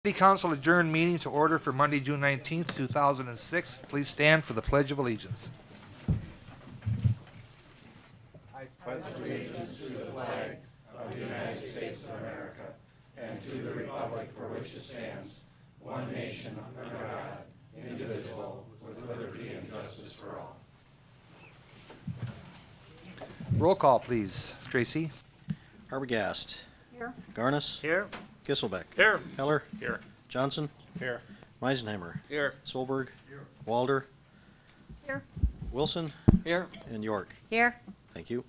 City Council adjourned meeting to order for Monday, June 19th, 2006. Please stand for the Pledge of Allegiance. Roll call, please. Tracy? Arbogast. Here. Garnis. Here. Gisselbeck. Here. Heller. Here. Johnson. Here. Meisenheimer. Here. Solberg. Walder. Here. Wilson. Here. And York. Here. Thank you.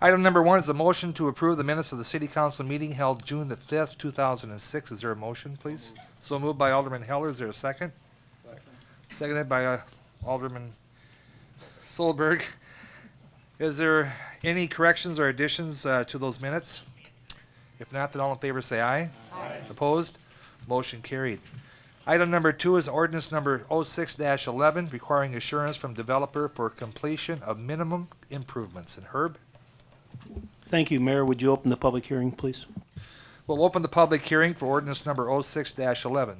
Item number 1 is a motion to approve the minutes of the City Council meeting held June the 5th, 2006. Is there a motion, please? So moved by Alderman Heller. Is there a second? Seconded by Alderman Solberg. Is there any corrections or additions to those minutes? If not, then all in favor say aye. Aye. Opposed? Motion carried. Item number 2 is ordinance number 06-11, requiring assurance from developer for completion of minimum improvements. And Herb? Thank you, Mayor. Would you open the public hearing, please? We'll open the public hearing for ordinance number 06-11.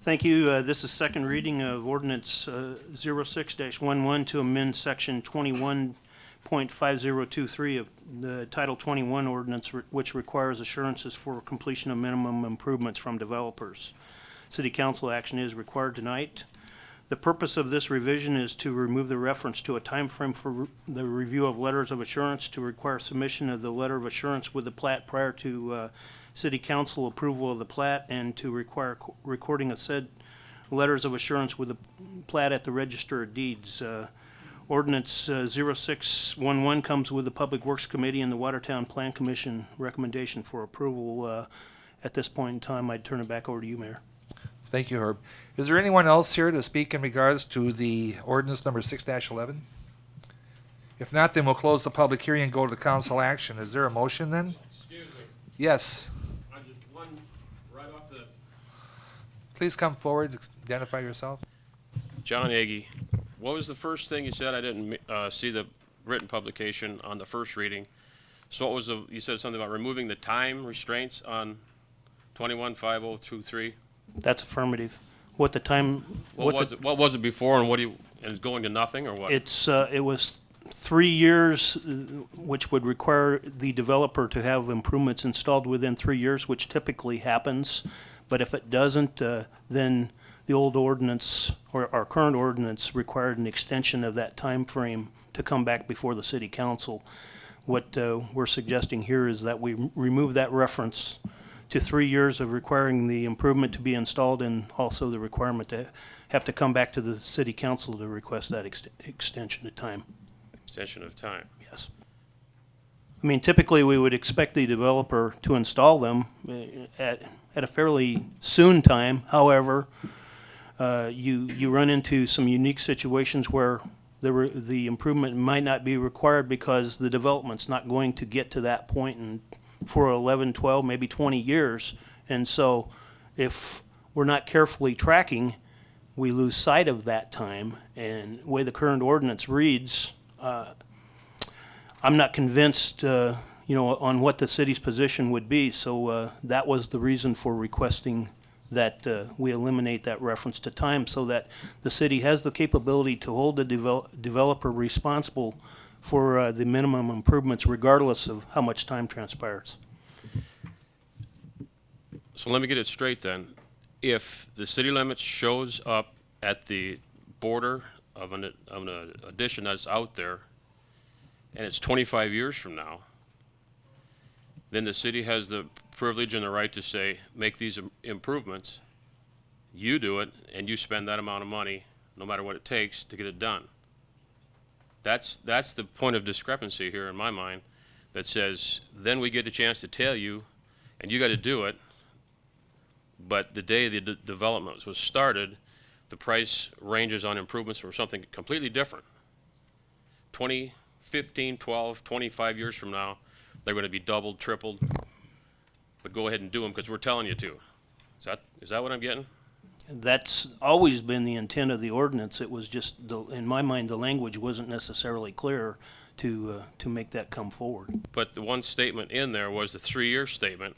Thank you. This is second reading of ordinance 06-11 to amend section 21.5023 of the Title 21 ordinance, which requires assurances for completion of minimum improvements from developers. City Council action is required tonight. The purpose of this revision is to remove the reference to a time frame for the review of letters of assurance, to require submission of the letter of assurance with the plat prior to City Council approval of the plat, and to require recording of said letters of assurance with the plat at the Register of Deeds. Ordinance 0611 comes with the Public Works Committee and the Watertown Plan Commission recommendation for approval. At this point in time, I'd turn it back over to you, Mayor. Thank you, Herb. Is there anyone else here to speak in regards to the ordinance number 6-11? If not, then we'll close the public hearing and go to council action. Is there a motion then? Excuse me, Yes. I just one right off the. Please come forward, identify yourself. John Agee, what was the first thing you said? I didn't see the written publication on the first reading. So what was you said something about removing the time restraints on 21.5023? That's affirmative. What the time? What was it before, and and going to nothing, or what? It was 3 years, which would require the developer to have improvements installed within 3 years, which typically happens. But if it doesn't, then the old ordinance or our current ordinance required an extension of that time frame to come back before the City Council. What we're suggesting here is that we remove that reference to 3 years of requiring the improvement to be installed, and also the requirement to have to come back to the City Council to request that extension of time. Extension of time. Yes. I mean, typically, we would expect the developer to install them at a fairly soon time. However, you run into some unique situations where the improvement might not be required because the development's not going to get to that point in for 11, 12, maybe 20 years. And so if we're not carefully tracking, we lose sight of that time. And the way the current ordinance reads, I'm not convinced, on what the city's position would be. So that was the reason for requesting that we eliminate that reference to time, so that the city has the capability to hold the developer responsible for the minimum improvements regardless of how much time transpires. So let me get it straight then. If the city limits shows up at the border of an addition that's out there, and it's 25 years from now, then the city has the privilege and the right to say, make these improvements. You do it, and you spend that amount of money, no matter what it takes, to get it done. That's the point of discrepancy here in my mind, that says, then we get a chance to tell you, and you got to do it, but the day the development was started, the price ranges on improvements were something completely different. 20, 15, 12, 25 years from now, they're going to be doubled, tripled, but go ahead and do them because we're telling you to. Is that what I'm getting? That's always been the intent of the ordinance. It was just, in my mind, the language wasn't necessarily clear to make that come forward. But the one statement in there was the 3-year statement,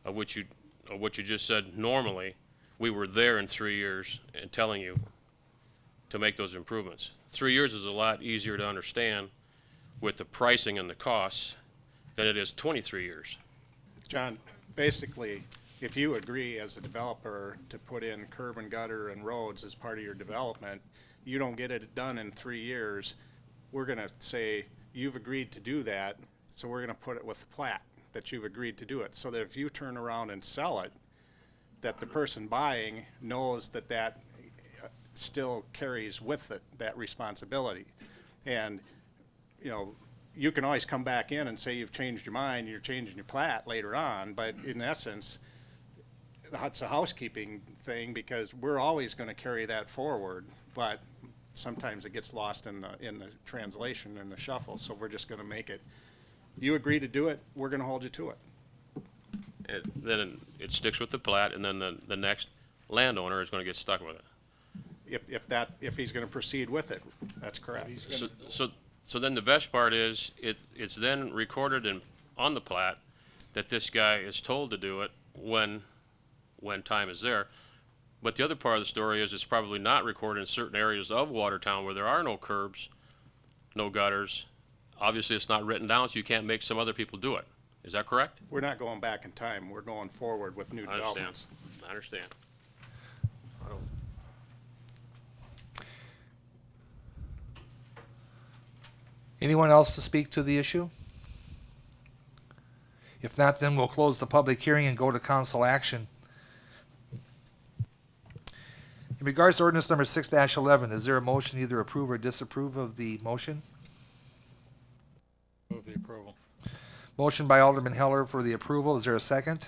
of which you of what you just said, normally, we were there in 3 years and telling you to make those improvements. 3 years is a lot easier to understand with the pricing and the costs than it is 23 years. John, basically, if you agree as a developer to put in curb and gutter and roads as part of your development, you don't get it done in 3 years, we're gonna say, you've agreed to do that, so we're gonna put it with the plat, that you've agreed to do it, so that if you turn around and sell it, that the person buying knows that that still carries with it that responsibility. And, you know, you can always come back in and say you've changed your mind, you're changing your plat later on, but in essence, it's a housekeeping thing because we're always gonna carry that forward, but sometimes it gets lost in the translation and the shuffle, so we're just gonna make it, you agree to do it, we're gonna hold you to it. Then it sticks with the plat, and then the next landowner is gonna get stuck with it. If he's gonna proceed with it, that's correct. So then the best part is, it's then recorded on the plat that this guy is told to do it when time is there. But the other part of the story is it's probably not recorded in certain areas of Watertown where there are no curbs, no gutters. Obviously, it's not written down, so you can't make some other people do it. Is that correct? We're not going back in time, we're going forward with new I understand. developments. I understand. Anyone else to speak to the issue? If not, then we'll close the public hearing and go to council action. In regards to ordinance number 6-11, is there a motion to either approve or disapprove of the motion? Move the approval. Motion by Alderman Heller for the approval. Is there a second?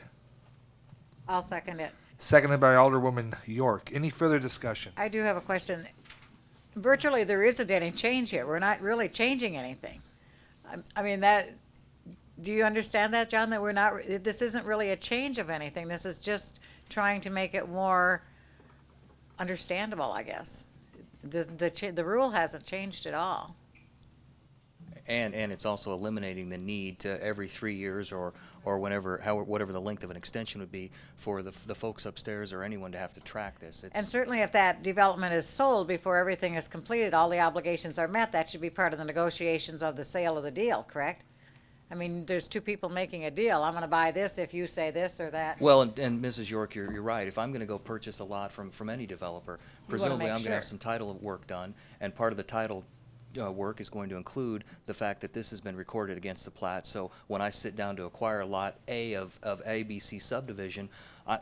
I'll second it. Seconded by Alderwoman York. Any further discussion? I do have a question. Virtually, there isn't any change here. We're not really changing anything. I mean, do you understand that, John, that we're not, this isn't really a change of anything. This is just trying to make it more understandable, I guess. The rule hasn't changed at all. And it's also eliminating the need to every 3 years or whatever the length of an extension would be for the folks upstairs or anyone to have to track this. And certainly if that development is sold before everything is completed, all the obligations are met, that should be part of the negotiations of the sale of the deal, correct? I mean, there's two people making a deal. I'm gonna buy this if you say this or that. Well, and Mrs. York, you're right. If I'm going to go purchase a lot from any developer, presumably make I'm going to have sure. some title work done, and part of the title work is going to include the fact that this has been recorded against the plat. So when I sit down to acquire Lot A of ABC subdivision,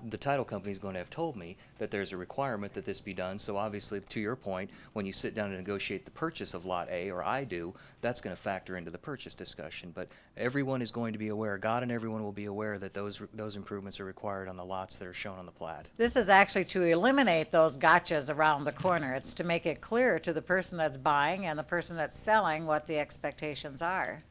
the title company is going to have told me that there's a requirement that this be done. So obviously, to your point, when you sit down to negotiate the purchase of Lot A, or I do, that's going to factor into the purchase discussion. But everyone is going to be aware, God and everyone will be aware that those improvements are required on the lots that are shown on the plat. This is actually to eliminate those gotchas around the corner. It's to make it clear to the person that's buying and the person that's selling what the expectations are.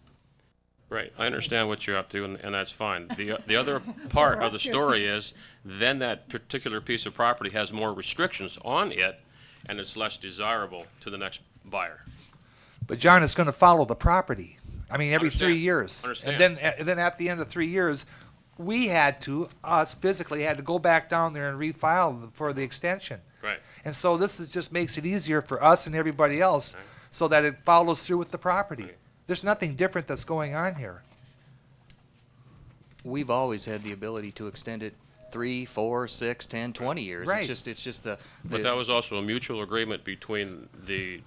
Right, I understand what you're up to, and that's fine. The other part of the story is, then that particular piece of property has more restrictions on it, and it's less desirable to the next buyer. But John, it's gonna follow the property. I mean, every 3 Understand. years. Understand. And then at the end of 3 years, us physically had to go back down there and refile for the extension. Right. And so this just makes it easier for us and everybody else so that it follows through with the property. Right. There's nothing different that's going on here. We've always had the ability to extend it 3, 4, 6, 10, 20 years. Right. It's just the But that was also a mutual agreement between the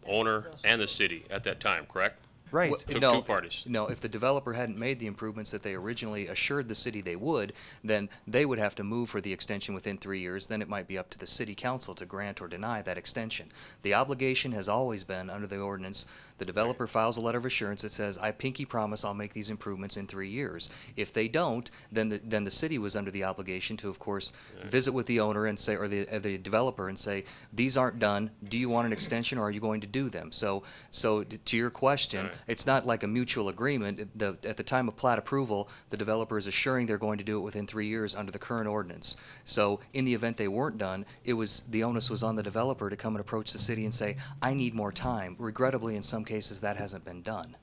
owner and the city at that time, correct? Right. Well, Took no, two parties. No, if the developer hadn't made the improvements that they originally assured the city they would, then they would have to move for the extension within 3 years. Then it might be up to the city council to grant or deny that extension. The obligation has always been, under the ordinance, the developer files a letter of assurance that says, I pinky promise I'll make these improvements in 3 years. If they don't, then the city was under the obligation to, of course, visit with the owner and say, or the developer and say, these aren't done. Do you want an extension, or are you going to do them? So to your question, Right. it's not like a mutual agreement. At the time of plat approval, the developer is assuring they're going to do it within 3 years under the current ordinance. So in the event they weren't done, the onus was on the developer to come and approach the city and say, I need more time. Regrettably, in some cases, that hasn't been done.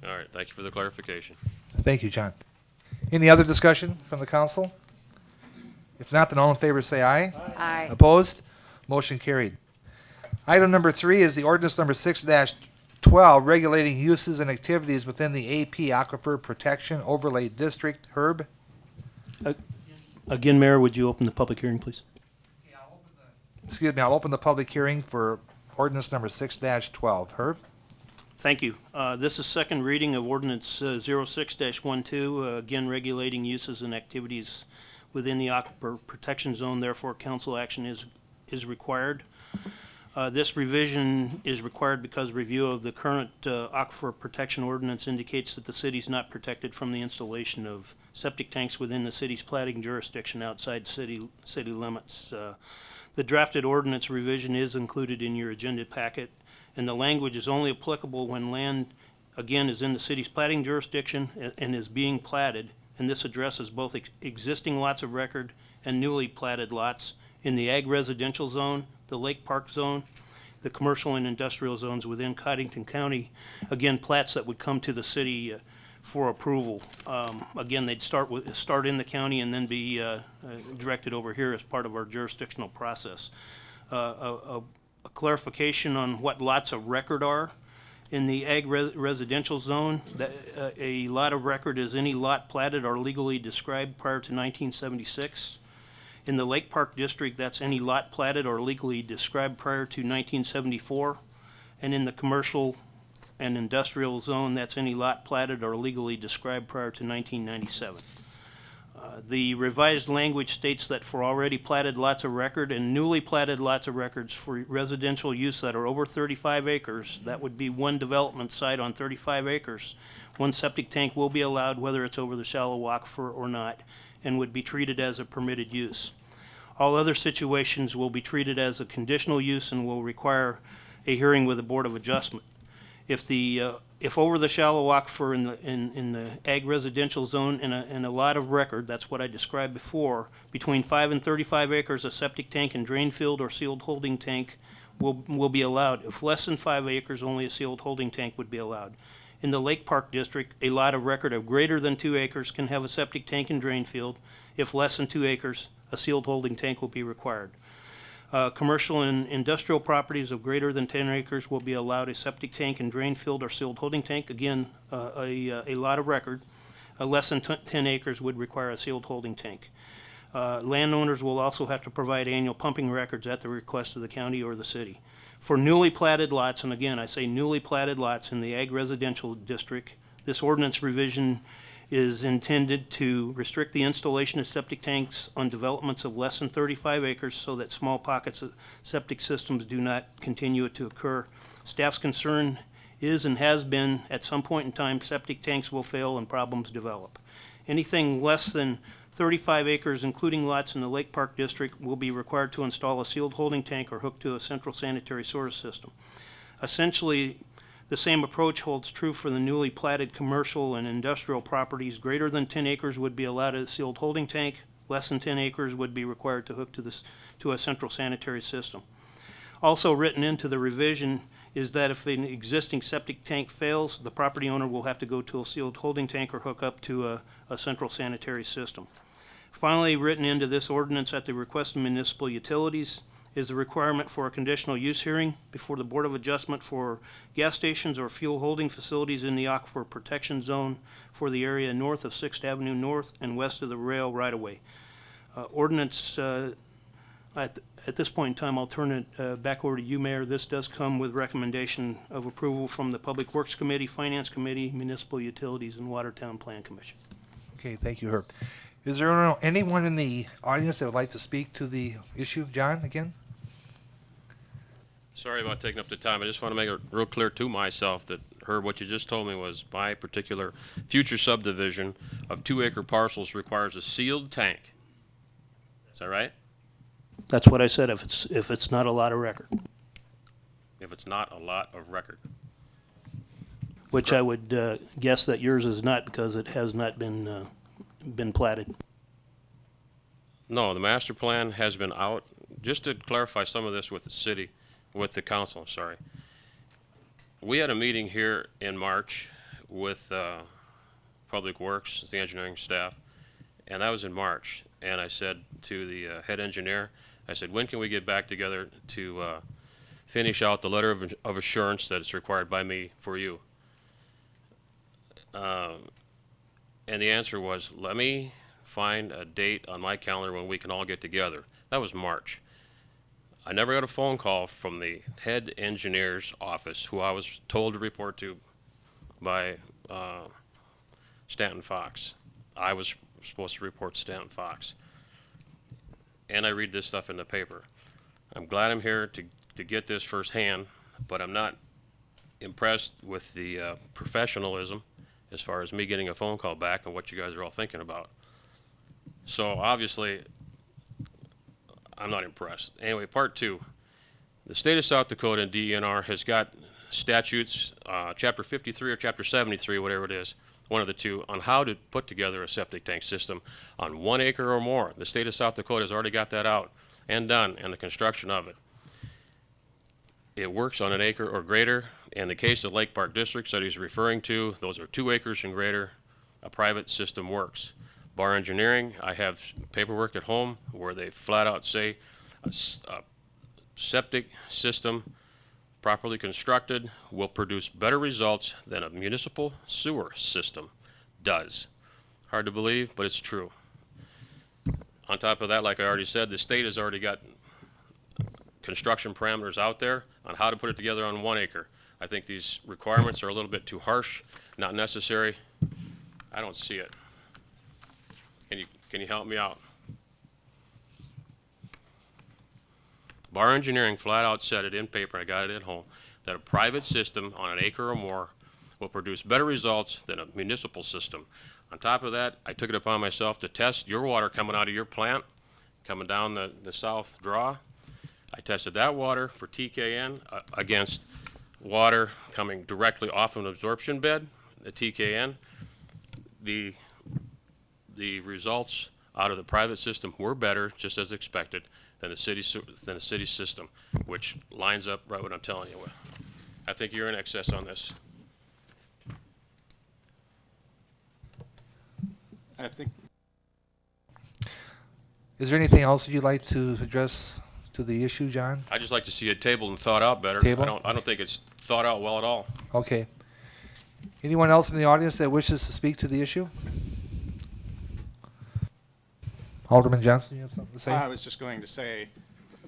All right, thank you for the clarification. Thank you, John. Any other discussion from the council? If not, then all in favor say aye. Aye. Opposed? Motion carried. Item number 3 is the ordinance number 6-12, regulating uses and activities within the AP Aquifer Protection Overlay District. Herb? Again, Mayor, would you open the public hearing, please? Excuse me, I'll open the public hearing for ordinance number 6-12. Herb? Thank you. This is second reading of ordinance 06-12, again regulating uses and activities within the aquifer protection zone. Therefore, council action is required. This revision is required because review of the current aquifer protection ordinance indicates that the city is not protected from the installation of septic tanks within the city's platting jurisdiction outside city limits. The drafted ordinance revision is included in your agenda packet, and the language is only applicable when land, again, is in the city's platting jurisdiction and is being platted, and this addresses both existing lots of record and newly platted lots in the ag residential zone, the Lake Park zone, the commercial and industrial zones within Cottington County. Again, plats that would come to the city for approval. Again, they'd start in the county and then be directed over here as part of our jurisdictional process. A clarification on what lots of record are. In the ag residential zone, a lot of record is any lot platted or legally described prior to 1976. In the Lake Park District, that's any lot platted or legally described prior to 1974. And in the commercial and industrial zone, that's any lot platted or legally described prior to 1997. The revised language states that for already platted lots of record and newly platted lots of records for residential use that are over 35 acres, that would be one development site on 35 acres, one septic tank will be allowed whether it's over the shallow aquifer or not, and would be treated as a permitted use. All other situations will be treated as a conditional use and will require a hearing with the Board of Adjustment. If over the shallow aquifer in the ag residential zone in a lot of record, that's what I described before, between 5 and 35 acres, a septic tank and drain field or sealed holding tank will be allowed. If less than 5 acres, only a sealed holding tank would be allowed. In the Lake Park District, a lot of record of greater than 2 acres can have a septic tank and drain field. If less than 2 acres, a sealed holding tank will be required. Commercial and industrial properties of greater than 10 acres will be allowed a septic tank and drain field or sealed holding tank. Again, a lot of record. Less than 10 acres would require a sealed holding tank. Landowners will also have to provide annual pumping records at the request of the county or the city. For newly platted lots, and again, I say newly platted lots in the ag residential district, this ordinance revision is intended to restrict the installation of septic tanks on developments of less than 35 acres so that small pockets of septic systems do not continue to occur. Staff's concern is and has been, at some point in time, septic tanks will fail and problems develop. Anything less than 35 acres, including lots in the Lake Park District, will be required to install a sealed holding tank or hook to a central sanitary sewer system. Essentially, the same approach holds true for the newly platted commercial and industrial properties. Greater than 10 acres would be allowed a sealed holding tank. Less than 10 acres would be required to hook to a central sanitary system. Also written into the revision is that if an existing septic tank fails, the property owner will have to go to a sealed holding tank or hook up to a central sanitary system. Finally, written into this ordinance at the request of municipal utilities is the requirement for a conditional use hearing before the Board of Adjustment for gas stations or fuel holding facilities in the aquifer protection zone for the area north of 6th Avenue North and west of the rail right-of-way. Ordinance, at this point in time, I'll turn it back over to you, Mayor. This does come with recommendation of approval from the Public Works Committee, Finance Committee, Municipal Utilities, and Watertown Plan Commission. Okay, thank you, Herb. Is there anyone in the audience that would like to speak to the issue? John, again? Sorry about taking up the time. I just want to make it real clear to myself that, Herb, what you just told me was my particular future subdivision of 2-acre parcels requires a sealed tank. Is that right? That's what I said, if it's not a lot of record, If it's not a lot of record. which I would guess that yours is not because it has not been platted. No, the master plan has been out. Just to clarify some of this with the city, with the council, I'm sorry. We had a meeting here in March with Public Works, the engineering staff, and that was in March. and I said to the head engineer, I said, when can we get back together to finish out the letter of assurance that is required by me for you? And the answer was, let me find a date on my calendar when we can all get together. That was March. I never got a phone call from the head engineer's office, who I was told to report to by Stanton Fox. I was supposed to report to Stanton Fox. And I read this stuff in the paper. I'm glad I'm here to get this firsthand, but I'm not impressed with the professionalism as far as me getting a phone call back and what you guys are all thinking about. So obviously, I'm not impressed. Anyway, part two. The state of South Dakota and DENR has got statutes, chapter 53 or chapter 73, whatever it is, one of the two, on how to put together a septic tank system on 1 acre or more. The state of South Dakota has already got that out and done, and the construction of it. It works on 1 acre or greater. In the case of Lake Park District that he's referring to, those are 2 acres and greater. A private system works. Bar Engineering, I have paperwork at home where they flat out say a septic system properly constructed will produce better results than a municipal sewer system does. Hard to believe, but it's true. On top of that, like I already said, the state has already got construction parameters out there on how to put it together on 1 acre. I think these requirements are a little bit too harsh, not necessary. I don't see it. Can you help me out? Bar Engineering flat out said it in paper, I got it at home, that a private system on 1 acre or more will produce better results than a municipal system. On top of that, I took it upon myself to test your water coming out of your plant, coming down the south draw. I tested that water for TKN against water coming directly off an absorption bed, the TKN. The results out of the private system were better, just as expected, than the city system, which lines up right what I'm telling you with. I think you're in excess on this. I think Is there anything else you'd like to address to the issue, John? I'd just like to see it tabled and thought out better. Table? I don't think it's thought out well at all. Okay. Anyone else in the audience that wishes to speak to the issue? Alderman Johnson, you have something to say? I was just going to say,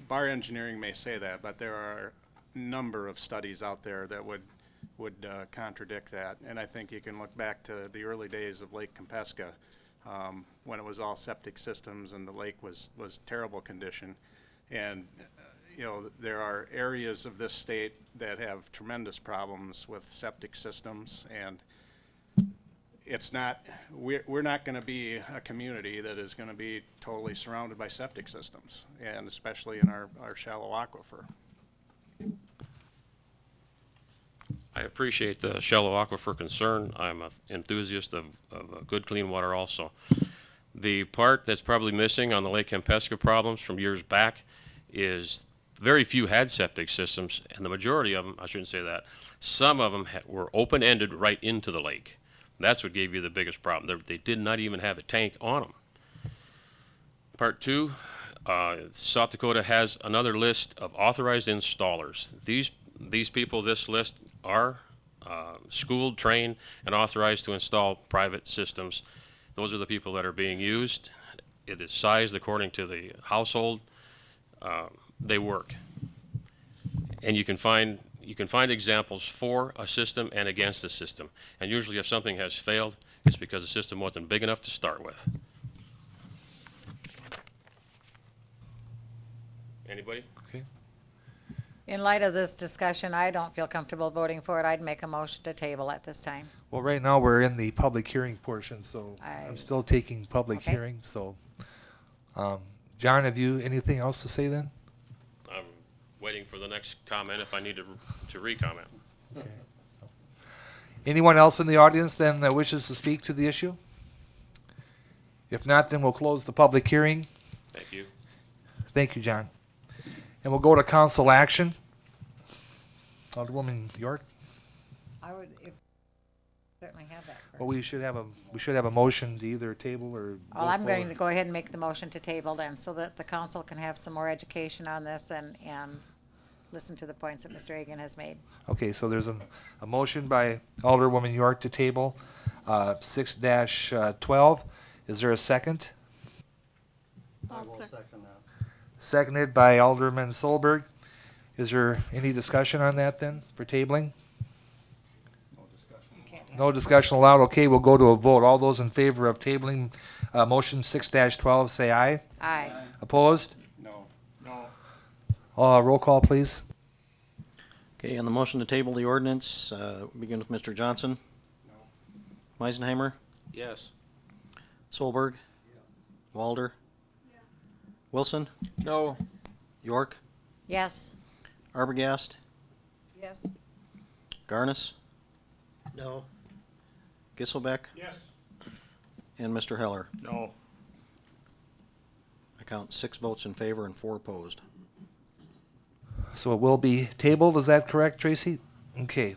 Bar Engineering may say that, but there are a number of studies out there that would contradict that. And I think you can look back to the early days of Lake Compesca, when it was all septic systems and the lake was terrible condition. And you know, there are areas of this state that have tremendous problems with septic systems, and it's not, we're not going to be a community that is going to be totally surrounded by septic systems, and especially in our shallow aquifer. I appreciate the shallow aquifer concern. I'm an enthusiast of good clean water also. The part that's probably missing on the Lake Compesca problems from years back is very few had septic systems, and the majority of them, I shouldn't say that, some of them were open-ended right into the lake. That's what gave you the biggest problem. They did not even have a tank on them. Part two, South Dakota has another list of authorized installers. These people, this list, are schooled, trained, and authorized to install private systems. Those are the people that are being used. It is sized according to the household. They work. And you can find examples for a system and against a system. And usually if something has failed, it's because the system wasn't big enough to start with. Anybody? Okay. In light of this discussion, I don't feel comfortable voting for it. I'd make a motion to table at this time. Well, right now, we're in the public hearing portion, so I'm still taking public Okay. hearing, so. John, have you anything else to say then? I'm waiting for the next comment if I need to re-comment. Anyone else in the audience then that wishes to speak to the issue? If not, then we'll close the public hearing. Thank you. Thank you, John. And we'll go to council action. Alderwoman York? I would, if certainly have that first. Well, we should have a motion to either table or. Well, go I'm going to forward. go ahead and make the motion to table then, so that the council can have some more education on this and listen to the points that Mr. Egan has made. Okay, so there's a motion by Alderwoman York to table 6-12. Is there a second? I will second that. Seconded by Alderman Solberg. Is there any discussion on that then for tabling? You can't have- No discussion allowed. Okay, we'll go to a vote. All those in favor of tabling motion 6-12, say aye. Aye. Opposed? No. Roll call, please. Okay, on the motion to table the ordinance, begin with Mr. Johnson. Meisenheimer, Yes. Solberg. Walder. Wilson, No. York, Yes. Arbogast, Yes. Garnis, No. Gisselbeck, Yes. and Mr. Heller. No. I count 6 votes in favor and 4 opposed. So it will be tabled, is that correct, Tracy? Okay.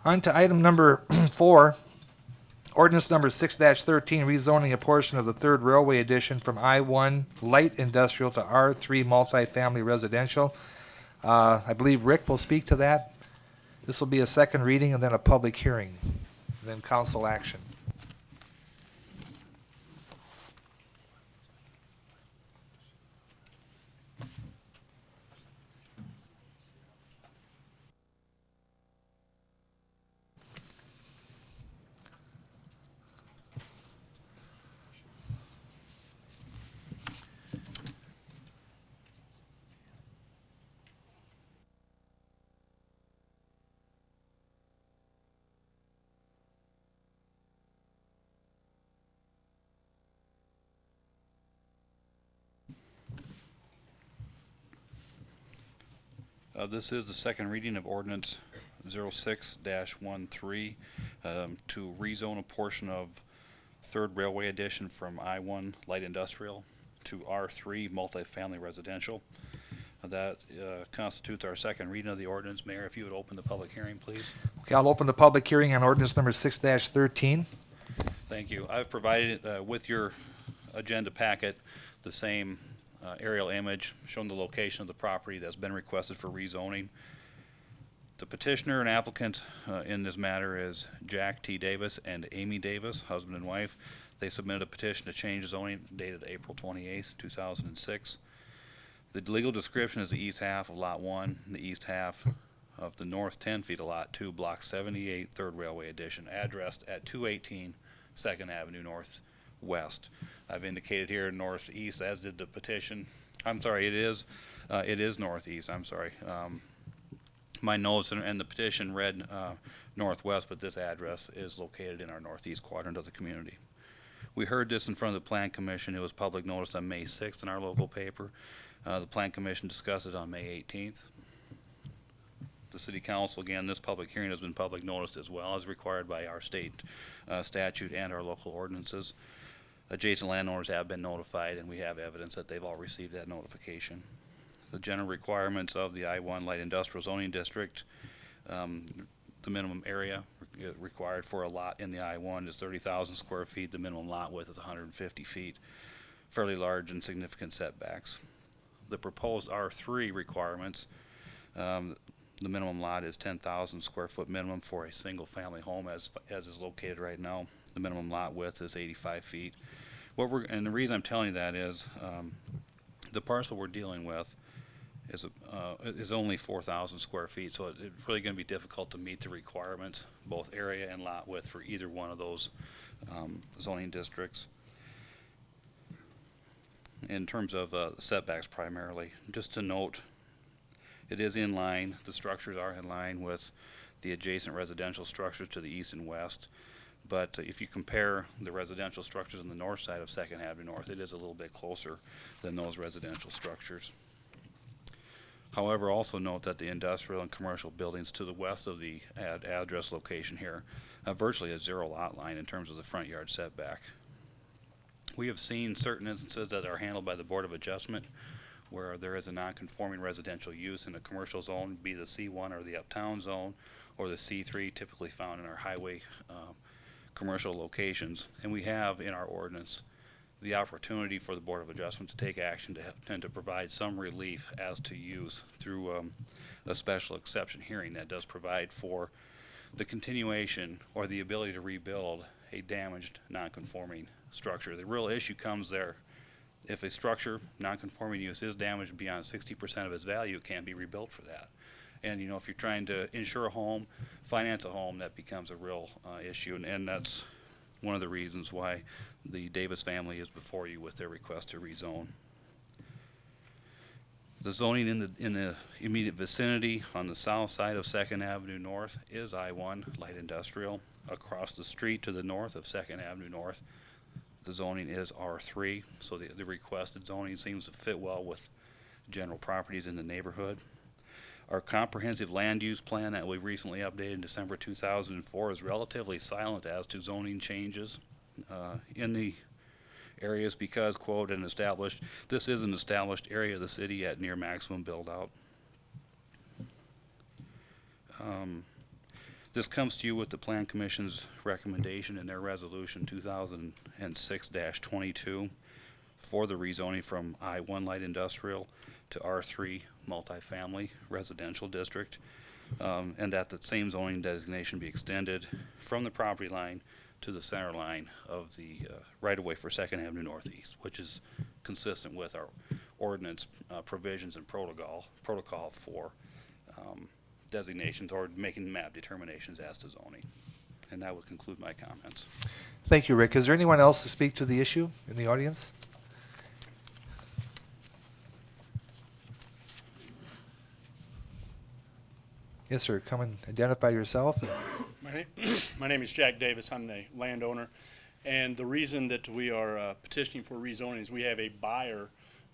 On to item number 4, ordinance number 6-13, rezoning a portion of the third railway addition from I-1 light industrial to R3 multifamily residential. I believe Rick will speak to that. This will be a second reading and then a public hearing, then council action. This is the second reading of ordinance 06-13 to rezone a portion of third railway addition from I-1 light industrial to R3 multifamily residential. That constitutes our second reading of the ordinance. Mayor, if you would open the public hearing, please. Okay, I'll open the public hearing on ordinance number 6-13. Thank you. I've provided with your agenda packet the same aerial image showing the location of the property that's been requested for rezoning. The petitioner and applicant in this matter is Jack T. Davis and Amy Davis, husband and wife. They submitted a petition to change zoning dated April 28th, 2006. The legal description is the east half of Lot 1, and the east half of the north 10 feet of Lot 2, Block 78, 3rd Railway Addition, addressed at 218 2nd Avenue Northwest. I've indicated here northeast, as did the petition. I'm sorry, it is northeast, I'm sorry. My notes and the petition read northwest, but this address is located in our northeast quadrant of the community. We heard this in front of the Plan Commission. It was public notice on May 6th in our local paper. The Plan Commission discussed it on May 18th. The City Council, again, this public hearing has been public noticed as well as required by our state statute and our local ordinances. Adjacent landowners have been notified, and we have evidence that they've all received that notification. The general requirements of the I-1 Light Industrial Zoning District, the minimum area required for a lot in the I-1 is 30,000 square feet. The minimum lot width is 150 feet. Fairly large and significant setbacks. The proposed R3 requirements, the minimum lot is 10,000 square foot minimum for a single family home as is located right now. The minimum lot width is 85 feet. And the reason I'm telling you that is the parcel we're dealing with is only 4,000 square feet, so it's really going to be difficult to meet the requirements, both area and lot width, for either one of those zoning districts. In terms of setbacks primarily, just to note, it is in line, the structures are in line with the adjacent residential structures to the east and west. But if you compare the residential structures on the north side of 2nd Avenue North, it is a little bit closer than those residential structures. However, also note that the industrial and commercial buildings to the west of the address location here have virtually a zero lot line in terms of the front yard setback. We have seen certain instances that are handled by the Board of Adjustment where there is a non-conforming residential use in a commercial zone, be the C1 or the uptown zone, or the C3 typically found in our highway commercial locations. And we have in our ordinance the opportunity for the Board of Adjustment to take action to provide some relief as to use through a special exception hearing that does provide for the continuation or the ability to rebuild a damaged non-conforming structure. The real issue comes there. If a structure, non-conforming use, is damaged beyond 60% of its value, it can't be rebuilt for that. And, you know, if you're trying to insure a home, finance a home, that becomes a real issue. And that's one of the reasons why the Davis family is before you with their request to rezone. The zoning in the immediate vicinity on the south side of 2nd Avenue North is I-1 light industrial. Across the street to the north of 2nd Avenue North, the zoning is R3, so the requested zoning seems to fit well with general properties in the neighborhood. Our comprehensive land use plan that we recently updated in December 2004 is relatively silent as to zoning changes in the areas because, quote, this is an established area of the city at near maximum build out. This comes to you with the Plan Commission's recommendation in their resolution 2006-22 for the rezoning from I-1 light industrial to R3 multifamily residential district, and that the same zoning designation be extended from the property line to the center line of the right-of-way for 2nd Avenue Northeast, which is consistent with our ordinance provisions and protocol for designations or making map determinations as to zoning. And that would conclude my comments. Thank you, Rick. Is there anyone else to speak to the issue in the audience? Yes, sir. Come and identify yourself. My name is Jack Davis. I'm the landowner. And the reason that we are petitioning for rezoning is we have a buyer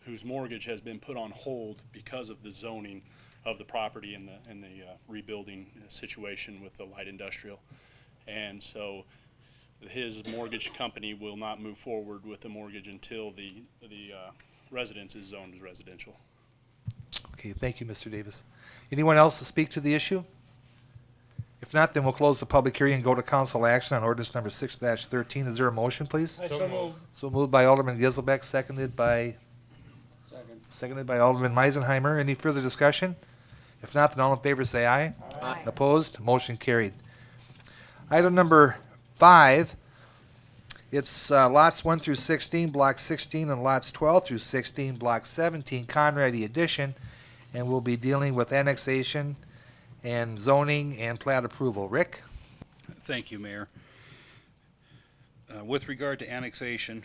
whose mortgage has been put on hold because of the zoning of the property and the rebuilding situation with the light industrial. And so his mortgage company will not move forward with the mortgage until the residence is zoned as residential. Okay, thank you, Mr. Davis. Anyone else to speak to the issue? If not, then we'll close the public hearing and go to council action on ordinance number 6-13. Is there a motion, please? So moved by Alderman Giselbeck, seconded by Alderman Meisenheimer. Any further discussion? If not, then all in favor say aye. Aye. Opposed? Motion carried. Item number 5, it's lots 1 through 16, block 16, and lots 12 through 16, block 17, Conrady addition, and we'll be dealing with annexation and zoning and plat approval. Rick? Thank you, Mayor. With regard to annexation,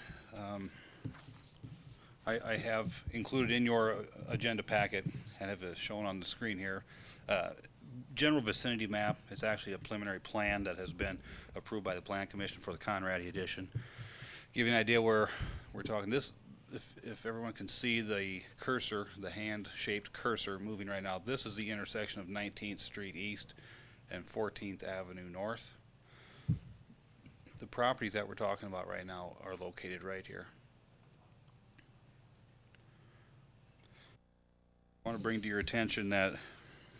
I have included in your agenda packet and have it shown on the screen here, general vicinity map. It's actually a preliminary plan that has been approved by the Plan Commission for the Conrady addition. Give you an idea where we're talking. This, if everyone can see the cursor, the hand-shaped cursor moving right now, this is the intersection of 19th Street East and 14th Avenue North. The properties that we're talking about right now are located right here. I want to bring to your attention that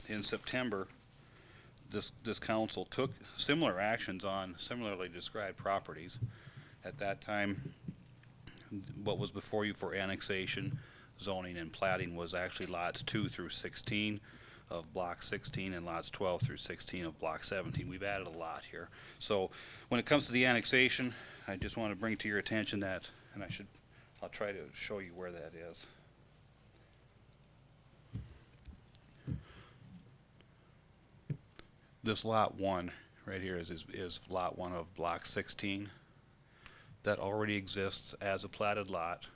in September, this council took similar actions on similarly described properties. At that time, what was before you for annexation, zoning, and platting was actually lots 2 through 16 of block 16 and lots 12 through 16 of block 17. We've added a lot here. So when it comes to the annexation, I just want to bring to your attention that, and I'll try to show you where that is. This lot 1 right here is lot 1 of block 16. That already exists as a platted lot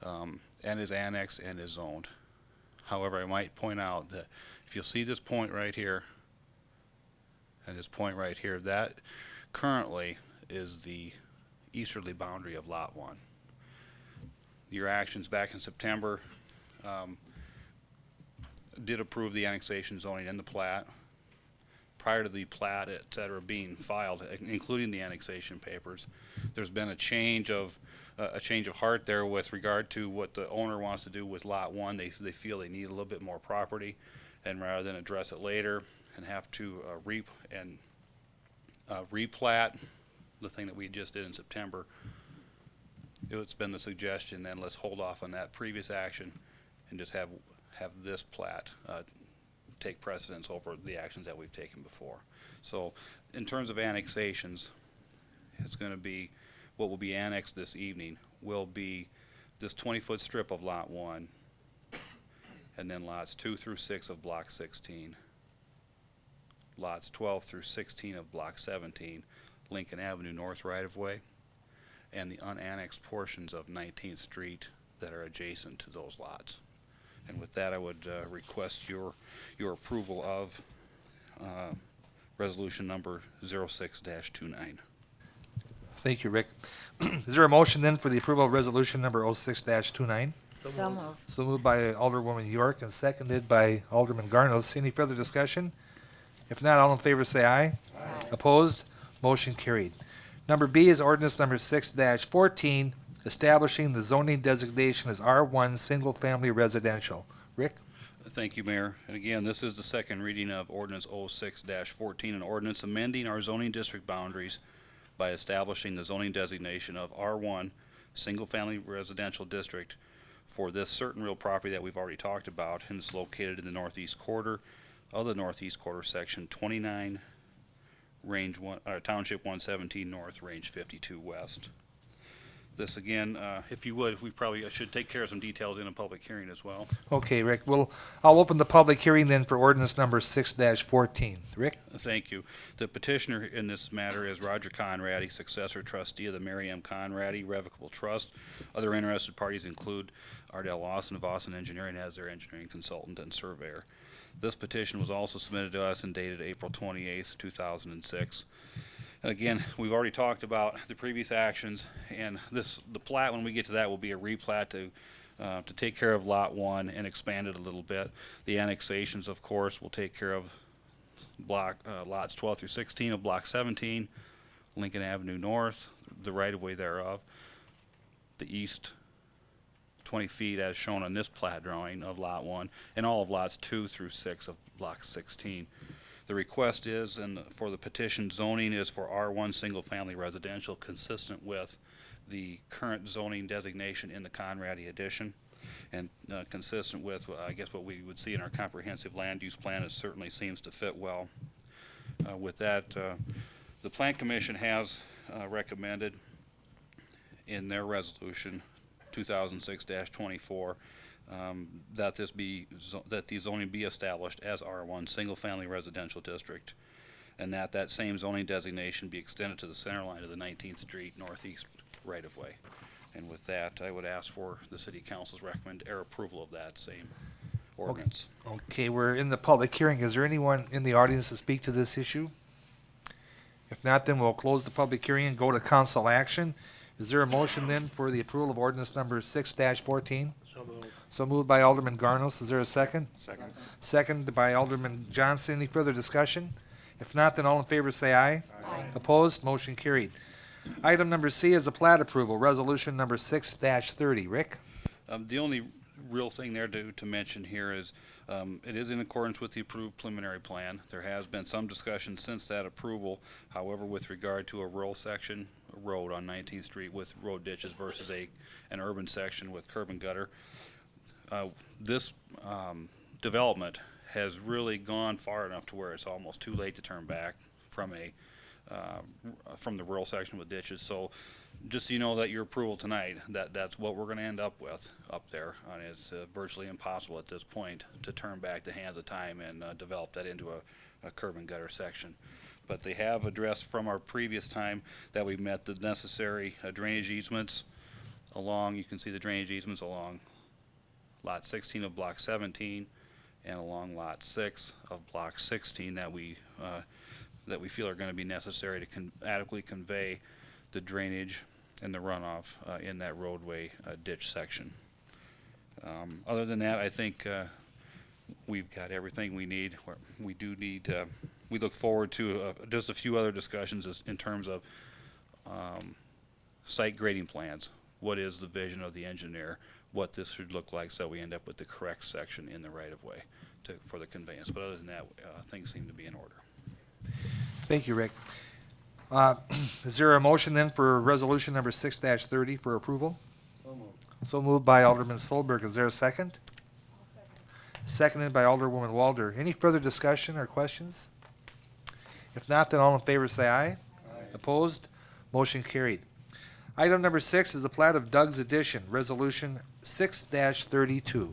and is annexed and is zoned. However, I might point out that if you'll see this point right here and this point right here, that currently is the easterly boundary of lot 1. Your actions back in September did approve the annexation, zoning, and the plat. prior to the plat, et cetera, being filed, including the annexation papers, there's been a change of heart there with regard to what the owner wants to do with Lot 1. They feel they need a little bit more property, and rather than address it later and have to replat the thing that we just did in September, it's been the suggestion then let's hold off on that previous action and just have this plat take precedence over the actions that we've taken before. So in terms of annexations, it's going to be, what will be annexed this evening will be this 20-foot strip of Lot 1, and then lots 2 through 6 of Block 16, lots 12 through 16 of Block 17, Lincoln Avenue North right-of-way, and the unannexed portions of 19th Street that are adjacent to those lots. And with that, I would request your approval of resolution number 06-29. Thank you, Rick. Is there a motion then for the approval of resolution number 06-29? So moved. So moved by Alderwoman York and seconded by Alderman Garnos. Any further discussion? If not, all in favor say aye. Aye. Opposed? Motion carried. Number B is ordinance number 6-14, establishing the zoning designation as R1 Single Family Residential. Rick? Thank you, Mayor. And again, this is the second reading of ordinance 06-14, an ordinance amending our zoning district boundaries by establishing the zoning designation of R1 Single Family Residential District for this certain real property that we've already talked about, and it's located in the northeast quarter of the northeast quarter, section 29, range 1, township 117 north, range 52 west. This again, if you would, we probably should take care of some details in a public hearing as well. Okay, Rick. I'll open the public hearing then for ordinance number 6-14. Rick? Thank you. The petitioner in this matter is Roger Conradi, successor trustee of the Mary M. Conradi Revocable Trust. Other interested parties include Ardell Lawson of Austin Engineering as their engineering consultant and surveyor. This petition was also submitted to us and dated April 28th, 2006. And again, we've already talked about the previous actions, and the plat, when we get to that, will be a replat to take care of Lot 1 and expand it a little bit. The annexations, of course, will take care of lots 12 through 16 of Block 17, Lincoln Avenue North, the right-of-way thereof, the east 20 feet as shown on this plat drawing of Lot 1, and all of lots 2 through 6 of Block 16. The request is, and for the petition, zoning is for R1 Single Family Residential, consistent with the current zoning designation in the Conradi addition, and consistent with, I guess, what we would see in our comprehensive land use plan. It certainly seems to fit well. With that, the Plan Commission has recommended in their resolution 2006-24 that the zoning be established as R1 Single Family Residential District, and that same zoning designation be extended to the center line of the 19th Street Northeast right-of-way. And with that, I would ask for the City Council's approval of that same ordinance. Okay, we're in the public hearing. Is there anyone in the audience to speak to this issue? If not, then we'll close the public hearing and go to council action. Is there a motion then for the approval of ordinance number 6-14? So moved. So moved by Alderman Garnos. Is there a second? Second. Second by Alderman Johnson. Any further discussion? If not, then all in favor say aye. Aye. Opposed? Motion carried. Item number C is a plat approval, resolution number 6-30. Rick? The only real thing there to mention here is it is in accordance with the approved preliminary plan. There has been some discussion since that approval. However, with regard to a rural section, a road on 19th Street with road ditches versus an urban section with curb and gutter, this development has really gone far enough to where it's almost too late to turn back from the rural section with ditches. So just so you know that your approval tonight, that's what we're going to end up with up there. And it's virtually impossible at this point to turn back the hands of time and develop that into a curb and gutter section. But they have addressed from our previous time that we've met the necessary drainage easements along, you can see the drainage easements along lot 16 of block 17 and along lot 6 of block 16 that we feel are going to be necessary to adequately convey the drainage and the runoff in that roadway ditch section. Other than that, I think we've got everything we need. We do need, we look forward to just a few other discussions in terms of site grading plans. What is the vision of the engineer? What this should look like so we end up with the correct section in the right-of-way for the conveyance. But other than that, things seem to be in order. Thank you, Rick. Is there a motion then for resolution number 6-30 for approval? So moved by Alderman Solberg. Is there a second? Seconded by Alderwoman Walder. Any further discussion or questions? If not, then all in favor say aye. Opposed? Motion carried. Item number 6 is the plat of Doug's Addition, resolution 6-32.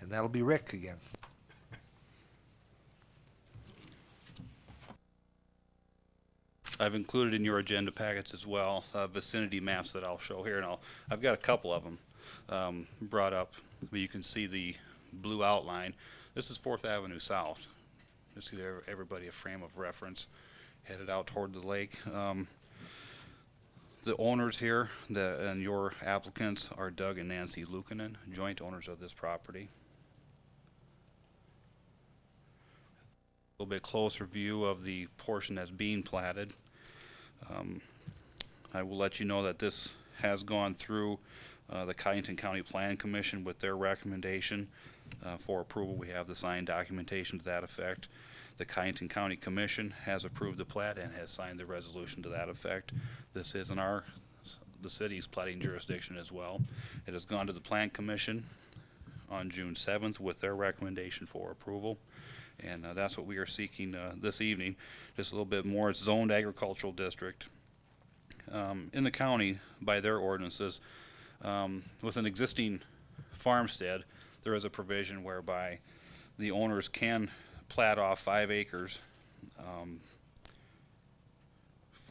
And that'll be Rick again. I've included in your agenda packets as well vicinity maps that I'll show here, and I've got a couple of them brought up. But you can see the blue outline. This is 4th Avenue South. Just to give everybody a frame of reference, headed out toward the lake. The owners here and your applicants are Doug and Nancy Lukanen, joint owners of this property. A little bit closer view of the portion that's being platted. I will let you know that this has gone through the Cottington County Plan Commission with their recommendation for approval. We have the signed documentation to that effect. The Cottington County Commission has approved the plat and has signed the resolution to that effect. This is in the city's platting jurisdiction as well. It has gone to the Plan Commission on June 7th with their recommendation for approval. And that's what we are seeking this evening. Just a little bit more. It's zoned agricultural district. In the county, by their ordinances, with an existing farmstead, there is a provision whereby the owners can plat off 5 acres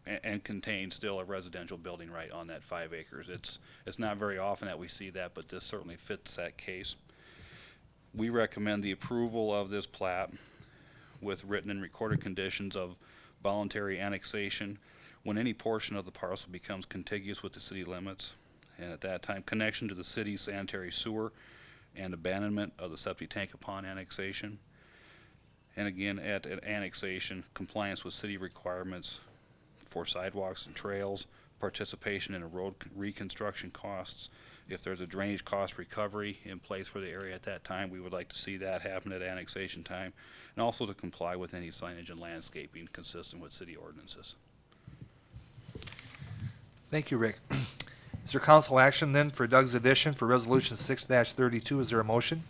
and contain still a residential building right on that 5 acres. It's not very often that we see that, but this certainly fits that case. We recommend the approval of this plat with written and recorded conditions of voluntary annexation when any portion of the parcel becomes contiguous with the city limits, and at that time connection to the city's sanitary sewer and abandonment of the septic tank upon annexation. And again, at annexation, compliance with city requirements for sidewalks and trails, participation in a road reconstruction costs. If there's a drainage cost recovery in place for the area at that time, we would like to see that happen at annexation time, and also to comply with any signage and landscaping consistent with city ordinances. Thank you, Rick. Is there council action then for Doug's Addition for resolution 6-32? Is there a motion?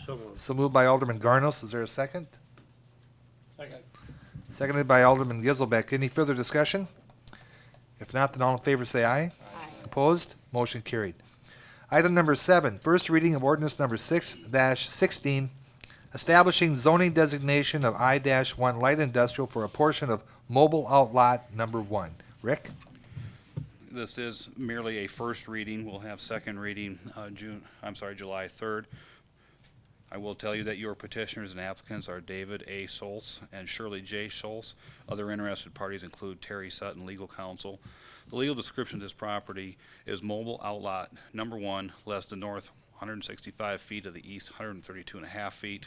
So moved. So moved by Alderman Garnos. Is there a second? Second. Seconded by Alderman Giselbeck. Any further discussion? If not, then all in favor say aye. Opposed? Motion carried. Item number 7, first reading of ordinance number 6-16, establishing zoning designation of I-1 light industrial for a portion of mobile outlot number 1. Rick? This is merely a first reading. We'll have second reading July 3rd. I will tell you that your petitioners and applicants are David A. Schultz and Shirley J. Schultz. Other interested parties include Terry Sutton, legal counsel. The legal description of this property is mobile outlot number 1, less than north 165 feet of the east 132.5 feet,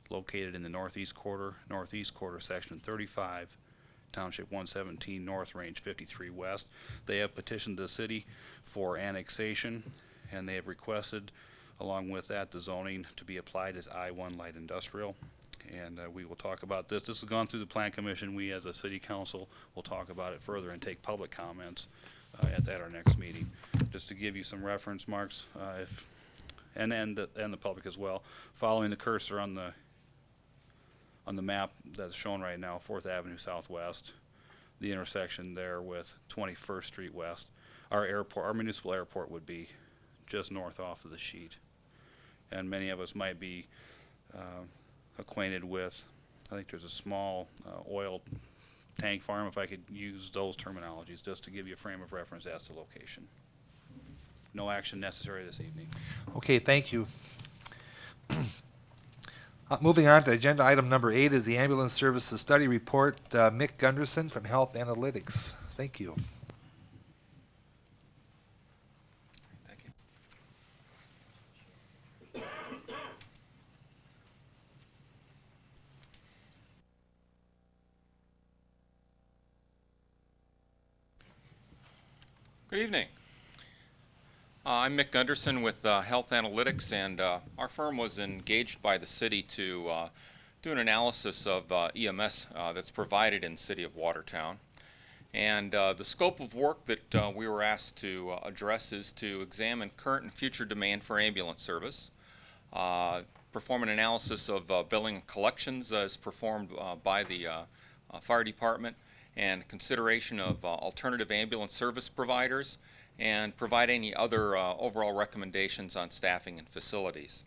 located in the northeast quarter, section 35, Township 117 North, Range 53 West. They have petitioned the city for annexation, and they have requested, along with that, the zoning to be applied as I-1 light industrial. And we will talk about this. This has gone through the Plan Commission. We, as a city council, will talk about it further and take public comments at our next meeting. Just to give you some reference marks, and the public as well. Following the cursor on the map that's shown right now, 4th Avenue Southwest, the intersection there with 21st Street West. Our municipal airport would be just north off of the sheet. And many of us might be acquainted with, I think there's a small oil tank farm, if I could use those terminologies, just to give you a frame of reference as to location. No action necessary this evening. Okay, thank you. Moving on to agenda item number 8 is the ambulance services study report. Mick Gunderson from Health Analytics. Thank you. Thank you. Good evening. I'm Mick Gunderson with Health Analytics, and our firm was engaged by the city to do an analysis of EMS that's provided in the city of Watertown. And the scope of work that we were asked to address is to examine current and future demand for ambulance service, perform an analysis of billing and collections as performed by the fire department, and consideration of alternative ambulance service providers, and provide any other overall recommendations on staffing and facilities.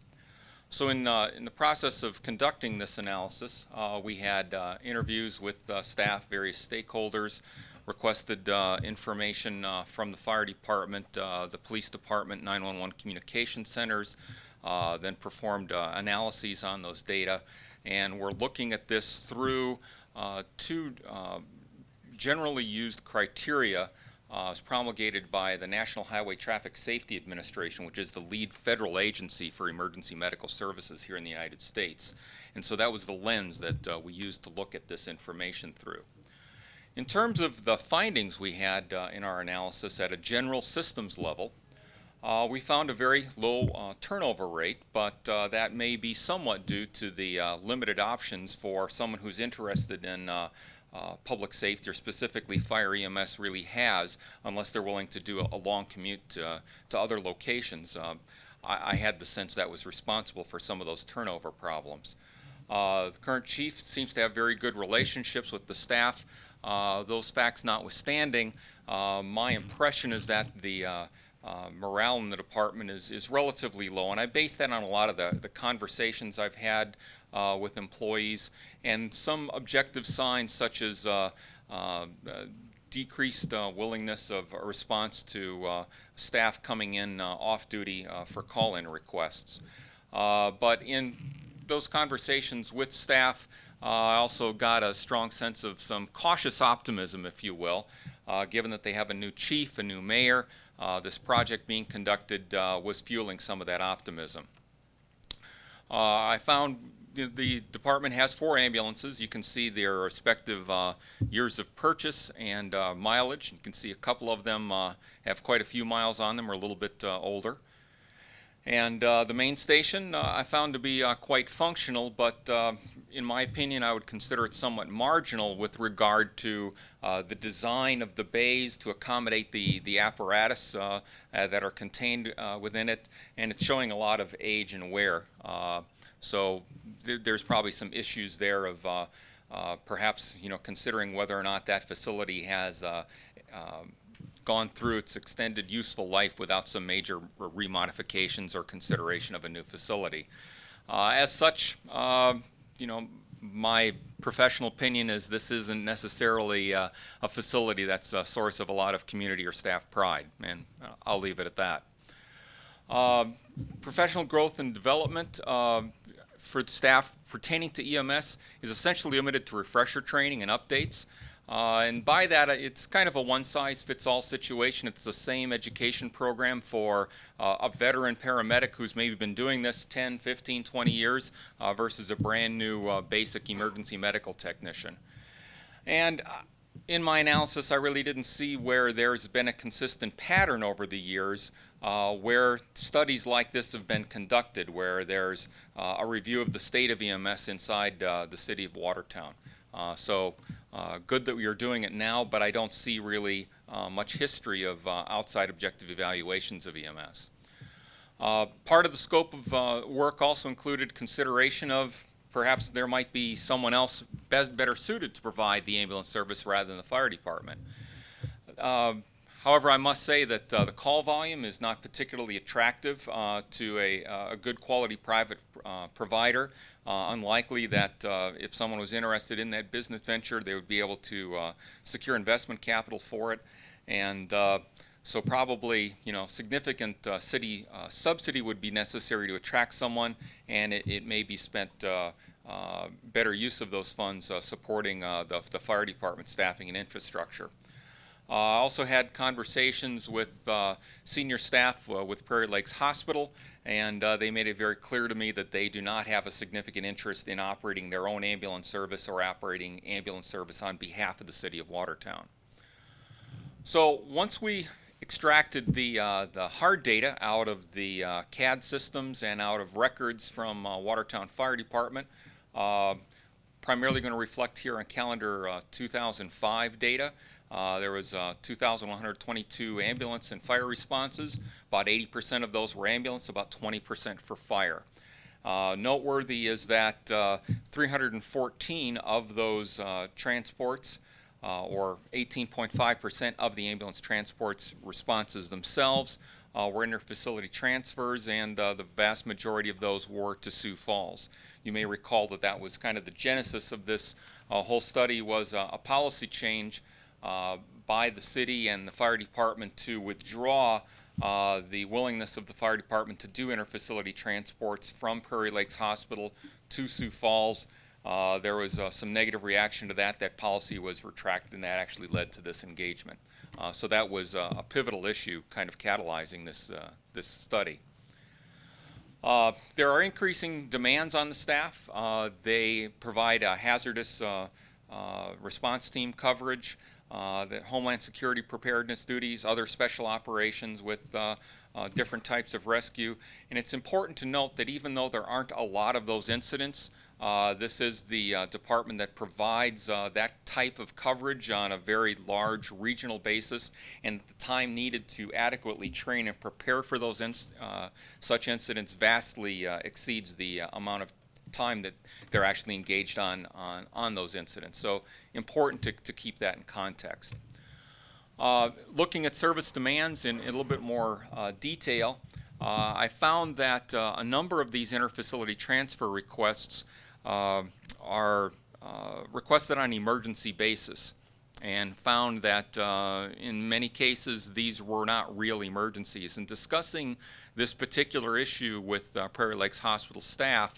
So in the process of conducting this analysis, we had interviews with staff, various stakeholders, requested information from the fire department, the police department, 911 communication centers, then performed analyses on those data, and we're looking at this through two generally used criteria is promulgated by the National Highway Traffic Safety Administration, which is the lead federal agency for emergency medical services here in the United States. And so that was the lens that we used to look at this information through. In terms of the findings we had in our analysis at a general systems level, we found a very low turnover rate, but that may be somewhat due to the limited options for someone who's interested in public safety, or specifically fire EMS, really has, unless they're willing to do a long commute to other locations. I had the sense that was responsible for some of those turnover problems. The current chief seems to have very good relationships with the staff. Those facts notwithstanding, my impression is that the morale in the department is relatively low, and I base that on a lot of the conversations I've had with employees, and some objective signs such as decreased willingness of a response to staff coming in off duty for call-in requests. But in those conversations with staff, I also got a strong sense of some cautious optimism, if you will, given that they have a new chief, a new mayor. This project being conducted was fueling some of that optimism. I found the department has 4 ambulances. You can see their respective years of purchase and mileage. You can see a couple of them have quite a few miles on them, or a little bit older. And the main station I found to be quite functional, but in my opinion I would consider it somewhat marginal with regard to the design of the bays to accommodate the apparatus that are contained within it, and it's showing a lot of age and wear. So there's probably some issues there of perhaps, you know, considering whether or not that facility has gone through its extended useful life without some major remodifications or consideration of a new facility. As such, you know, my professional opinion is this isn't necessarily a facility that's a source of a lot of community or staff pride, and I'll leave it at that. Professional growth and development for staff pertaining to EMS is essentially limited to refresher training and updates. And by that, it's kind of a one-size-fits-all situation. It's the same education program for a veteran paramedic who's maybe been doing this 10, 15, 20 years versus a brand new basic emergency medical technician. And in my analysis, I really didn't see where there's been a consistent pattern over the years where studies like this have been conducted, where there's a review of the state of EMS inside the city of Watertown. So good that we are doing it now, but I don't see really much history of outside objective evaluations of EMS. Part of the scope of work also included consideration of perhaps there might be someone else better suited to provide the ambulance service rather than the fire department. However, I must say that the call volume is not particularly attractive to a good quality private provider. Unlikely that if someone was interested in that business venture, they would be able to secure investment capital for it. And so probably, you know, significant city subsidy would be necessary to attract someone, and it may be spent better use of those funds supporting the fire department staffing and infrastructure. I also had conversations with senior staff with Prairie Lakes Hospital, and they made it very clear to me that they do not have a significant interest in operating their own ambulance service or operating ambulance service on behalf of the city of Watertown. So once we extracted the hard data out of the CAD systems and out of records from Watertown Fire Department. Primarily going to reflect here on calendar 2005 data. There was 2,122 ambulance and fire responses. About 80% of those were ambulance, about 20% for fire. Noteworthy is that 314 of those transports, or 18.5% of the ambulance transports responses themselves, were interfacility transfers, and the vast majority of those were to Sioux Falls. You may recall that that was kind of the genesis of this whole study, was a policy change by the city and the fire department to withdraw the willingness of the fire department to do interfacility transports from Prairie Lakes Hospital to Sioux Falls. There was some negative reaction to that. That policy was retracted, and that actually led to this engagement. So that was a pivotal issue, kind of catalyzing this study. There are increasing demands on the staff. They provide a hazardous response team coverage, the Homeland Security preparedness duties, other special operations with different types of rescue. And it's important to note that even though there aren't a lot of those incidents, this is the department that provides that type of coverage on a very large regional basis, and the time needed to adequately train and prepare for those such incidents vastly exceeds the amount of time that they're actually engaged on those incidents. So important to keep that in context. Looking at service demands in a little bit more detail, I found that a number of these interfacility transfer requests are requested on an emergency basis, and found that in many cases these were not real emergencies. In discussing this particular issue with Prairie Lakes Hospital staff,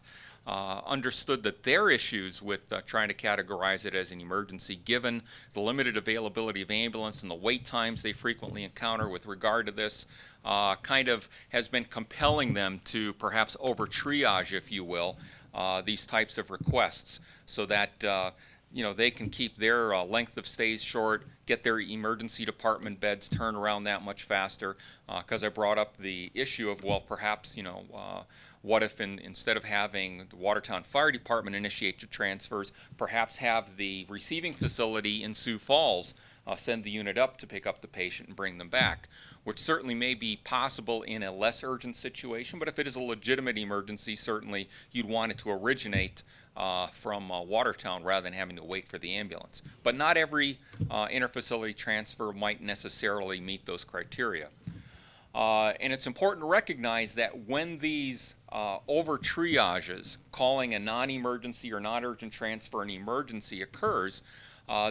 understood that their issues with trying to categorize it as an emergency, given the limited availability of ambulance and the wait times they frequently encounter with regard to this, kind of has been compelling them to perhaps over triage, if you will, these types of requests, so that they can keep their length of stays short, get their emergency department beds turned around that much faster. Because I brought up the issue of, well, perhaps what if instead of having the Watertown Fire Department initiate the transfers, perhaps have the receiving facility in Sioux Falls send the unit up to pick up the patient and bring them back, which certainly may be possible in a less urgent situation, but if it is a legitimate emergency, certainly you'd want it to originate from Watertown rather than having to wait for the ambulance. But not every interfacility transfer might necessarily meet those criteria. And it's important to recognize that when these over triages, calling a non-emergency or non-urgent transfer an emergency occurs,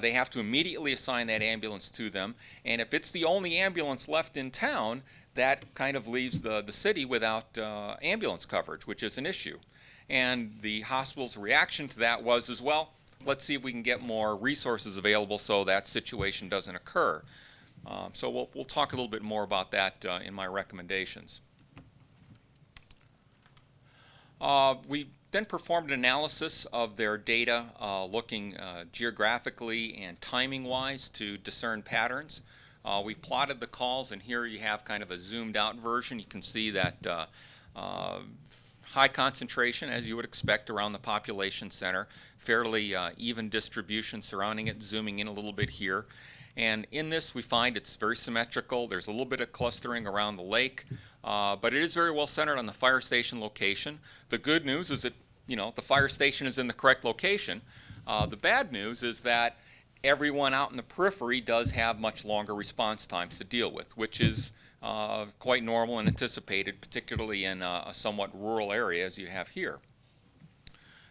they have to immediately assign that ambulance to them. And if it's the only ambulance left in town, that kind of leaves the city without ambulance coverage, which is an issue. And the hospital's reaction to that was as well, let's see if we can get more resources available so that situation doesn't occur. So we'll talk a little bit more about that in my recommendations. We then performed an analysis of their data, looking geographically and timing-wise to discern patterns. We plotted the calls, and here you have kind of a zoomed-out version. You can see that high concentration, as you would expect, around the population center, fairly even distribution surrounding it, zooming in a little bit here. And in this, we find it's very symmetrical. There's a little bit of clustering around the lake, but it is very well centered on the fire station location. The good news is that, the fire station is in the correct location. The bad news is that everyone out in the periphery does have much longer response times to deal with, which is quite normal and anticipated, particularly in a somewhat rural area as you have here.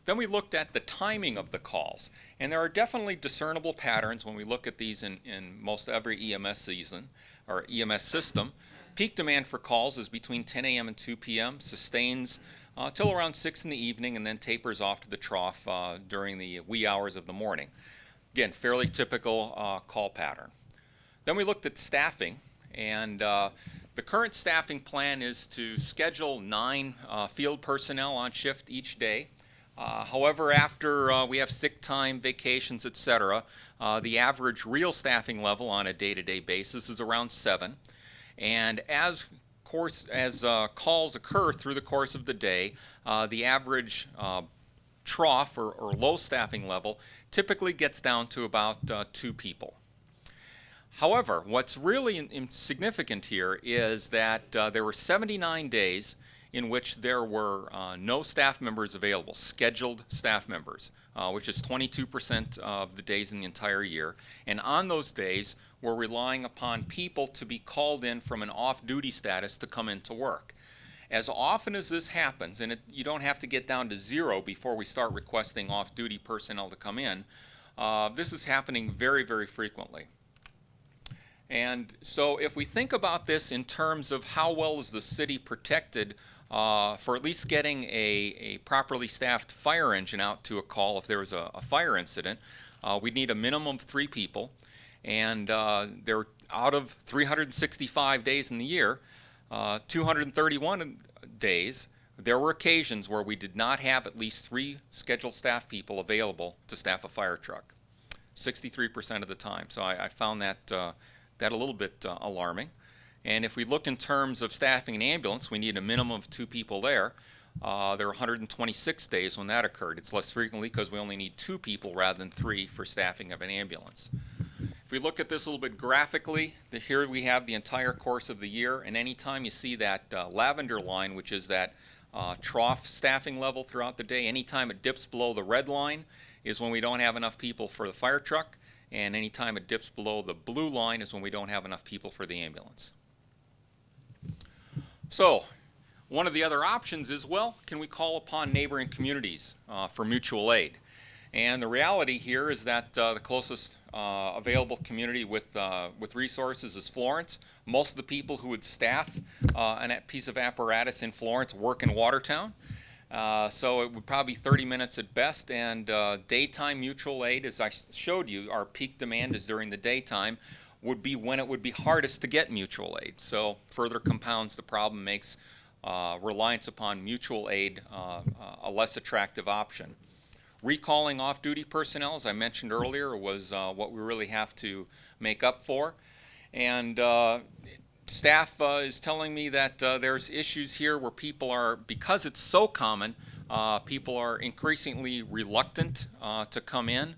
Then we looked at the timing of the calls, and there are definitely discernible patterns when we look at these in most every EMS season or EMS system. Peak demand for calls is between 10 a.m. and 2 p.m., sustains till around 6 in the evening, and then tapers off to the trough during the wee hours of the morning. Again, fairly typical call pattern. Then we looked at staffing, and the current staffing plan is to schedule 9 field personnel on shift each day. However, after we have sick time, vacations, etc., the average real staffing level on a day-to-day basis is around 7. And as calls occur through the course of the day, the average trough or low staffing level typically gets down to about 2 people. However, what's really significant here is that there were 79 days in which there were no staff members available, scheduled staff members, which is 22% of the days in the entire year. And on those days, we're relying upon people to be called in from an off-duty status to come into work. As often as this happens, and you don't have to get down to 0 before we start requesting off-duty personnel to come in, this is happening very, very frequently. And so if we think about this in terms of how well is the city protected for at least getting a properly staffed fire engine out to a call if there was a fire incident, we'd need a minimum of 3 people. And they're out of 365 days in the year, 231 days, there were occasions where we did not have at least 3 scheduled staff people available to staff a fire truck, 63% of the time. So I found that a little bit alarming. And if we look in terms of staffing an ambulance, we need a minimum of 2 people there. There are 126 days when that occurred. It's less frequently because we only need 2 people rather than 3 for staffing of an ambulance. If we look at this a little bit graphically, here we have the entire course of the year, and anytime you see that lavender line, which is that trough staffing level throughout the day, anytime it dips below the red line is when we don't have enough people for the fire truck, and anytime it dips below the blue line is when we don't have enough people for the ambulance. So, one of the other options is, well, can we call upon neighboring communities for mutual aid? And the reality here is that the closest available community with resources is Florence. Most of the people who would staff a piece of apparatus in Florence work in Watertown. So it would probably be 30 minutes at best, and daytime mutual aid, as I showed you, our peak demand is during the daytime, would be when it would be hardest to get mutual aid. So further compounds the problem, makes reliance upon mutual aid a less attractive option. Recalling off-duty personnel, as I mentioned earlier, was what we really have to make up for. And staff is telling me that there's issues here where people are, because it's so common, people are increasingly reluctant to come in.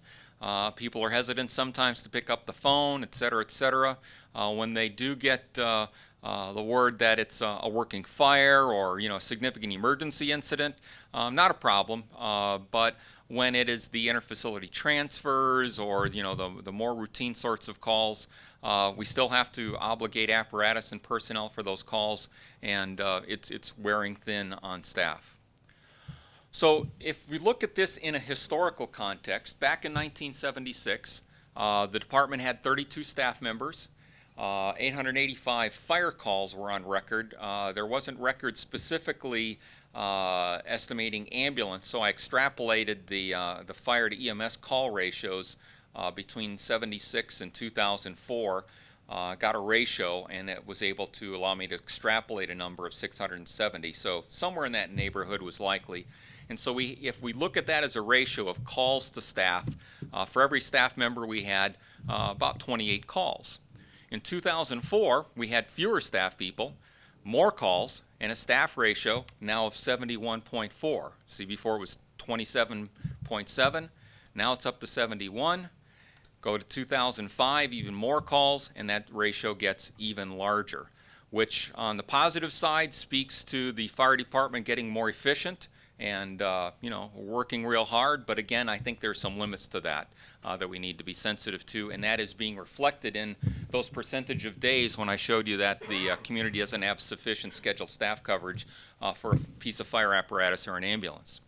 People are hesitant sometimes to pick up the phone, et cetera, et cetera. When they do get the word that it's a working fire or a significant emergency incident, not a problem. But when it is the interfacility transfers or the more routine sorts of calls, we still have to obligate apparatus and personnel for those calls, and it's wearing thin on staff. So if we look at this in a historical context, back in 1976, the department had 32 staff members. 885 fire calls were on record. There wasn't record specifically estimating ambulance, so I extrapolated the fire to EMS call ratios between 76 and 2004. Got a ratio, and it was able to allow me to extrapolate a number of 670. So somewhere in that neighborhood was likely. And so if we look at that as a ratio of calls to staff, for every staff member we had about 28 calls. In 2004, we had fewer staff people, more calls, and a staff ratio now of 71.4. See, before it was 27.7, now it's up to 71. Go to 2005, even more calls, and that ratio gets even larger, which on the positive side speaks to the fire department getting more efficient and working real hard. But again, I think there's some limits to that that we need to be sensitive to, and that is being reflected in those percentage of days when I showed you that the community doesn't have sufficient scheduled staff coverage for a piece of fire apparatus or an ambulance.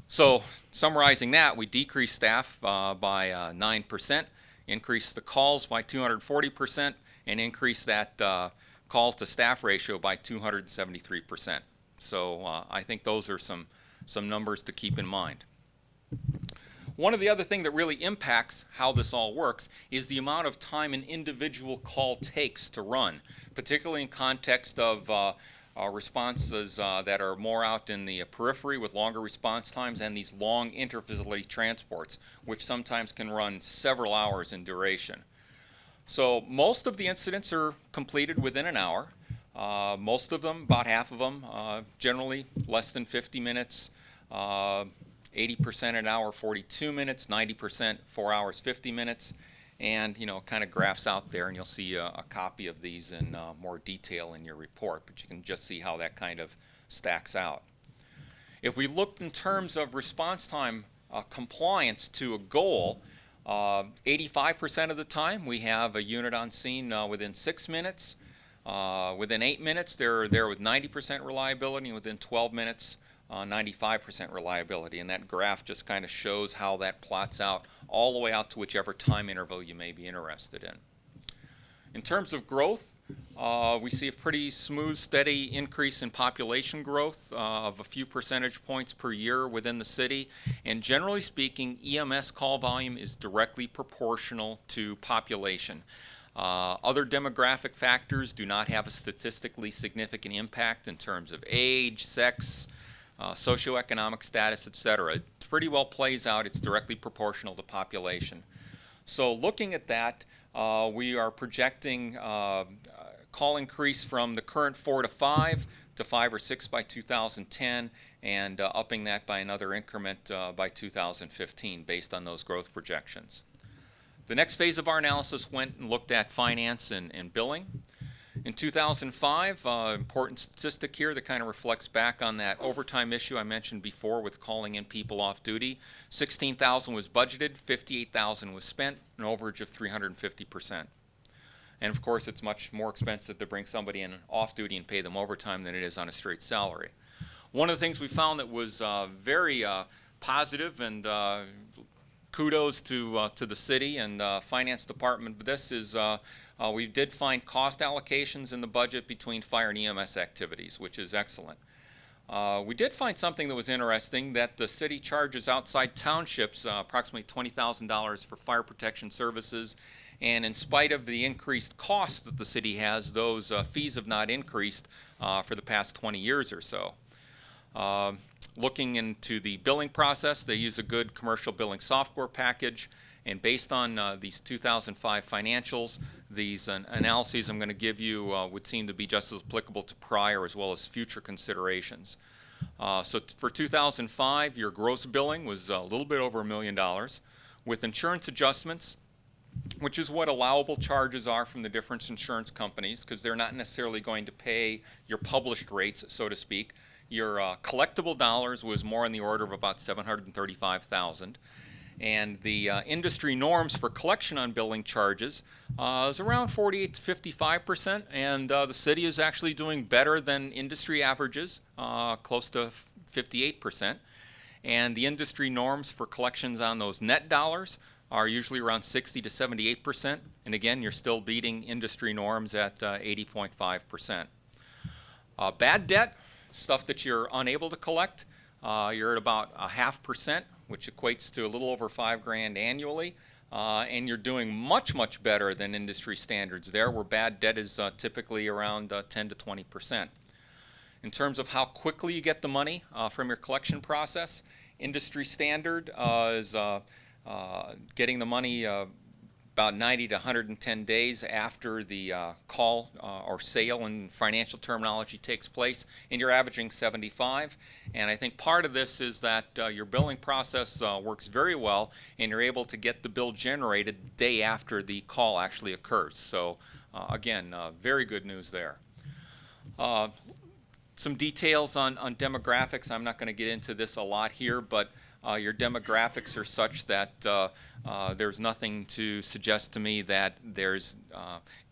So summarizing that, we decreased staff by 9%, increased the calls by 240%, and increased that calls to staff ratio by 273%. So I think those are some numbers to keep in mind. One of the other things that really impacts how this all works is the amount of time an individual call takes to run, particularly in context of responses that are more out in the periphery with longer response times and these long interfacility transports, which sometimes can run several hours in duration. So most of the incidents are completed within an hour. Most of them, about half of them, generally less than 50 minutes. 80% an hour, 42 minutes, 90%, 4 hours, 50 minutes. And, you know, kind of graphs out there, and you'll see a copy of these in more detail in your report, but you can just see how that kind of stacks out. If we looked in terms of response time compliance to a goal, 85% of the time we have a unit on scene within 6 minutes. Within 8 minutes, they're there with 90% reliability, and within 12 minutes, 95% reliability. And that graph just kind of shows how that plots out all the way out to whichever time interval you may be interested in. In terms of growth, we see a pretty smooth, steady increase in population growth of a few percentage points per year within the city. And generally speaking, EMS call volume is directly proportional to population. Other demographic factors do not have a statistically significant impact in terms of age, sex, socioeconomic status, etc. It pretty well plays out. It's directly proportional to population. So looking at that, we are projecting call increase from the current 4 to 5 to 5 or 6 by 2010, and upping that by another increment by 2015 based on those growth projections. The next phase of our analysis went and looked at finance and billing. In 2005, important statistic here that kind of reflects back on that overtime issue I mentioned before with calling in people off duty. 16,000 was budgeted, 58,000 was spent, an overage of 350%. And of course, it's much more expensive to bring somebody in off duty and pay them overtime than it is on a straight salary. One of the things we found that was very positive, and kudos to the city and finance department, but this is we did find cost allocations in the budget between fire and EMS activities, which is excellent. We did find something that was interesting, that the city charges outside townships approximately $20,000 for fire protection services, and in spite of the increased costs that the city has, those fees have not increased for the past 20 years or so. Looking into the billing process, they use a good commercial billing software package, and based on these 2005 financials, these analyses I'm going to give you would seem to be just as applicable to prior as well as future considerations. So for 2005, your gross billing was a little bit over $1 million. With insurance adjustments, which is what allowable charges are from the different insurance companies, because they're not necessarily going to pay your published rates, so to speak. Your collectible dollars was more in the order of about $735,000. And the industry norms for collection on billing charges is around 48 to 55%, and the city is actually doing better than industry averages, close to 58%. And the industry norms for collections on those net dollars are usually around 60 to 78%, and again, you're still beating industry norms at 80.5%. Bad debt, stuff that you're unable to collect, you're at about 0.5%, which equates to a little over $5,000 annually, and you're doing much, much better than industry standards there, where bad debt is typically around 10 to 20%. In terms of how quickly you get the money from your collection process, industry standard is getting the money about 90 to 110 days after the call or sale in financial terminology takes place, and you're averaging 75. And I think part of this is that your billing process works very well, and you're able to get the bill generated the day after the call actually occurs. So again, very good news there. Some details on demographics. I'm not going to get into this a lot here, but your demographics are such that there's nothing to suggest to me that there's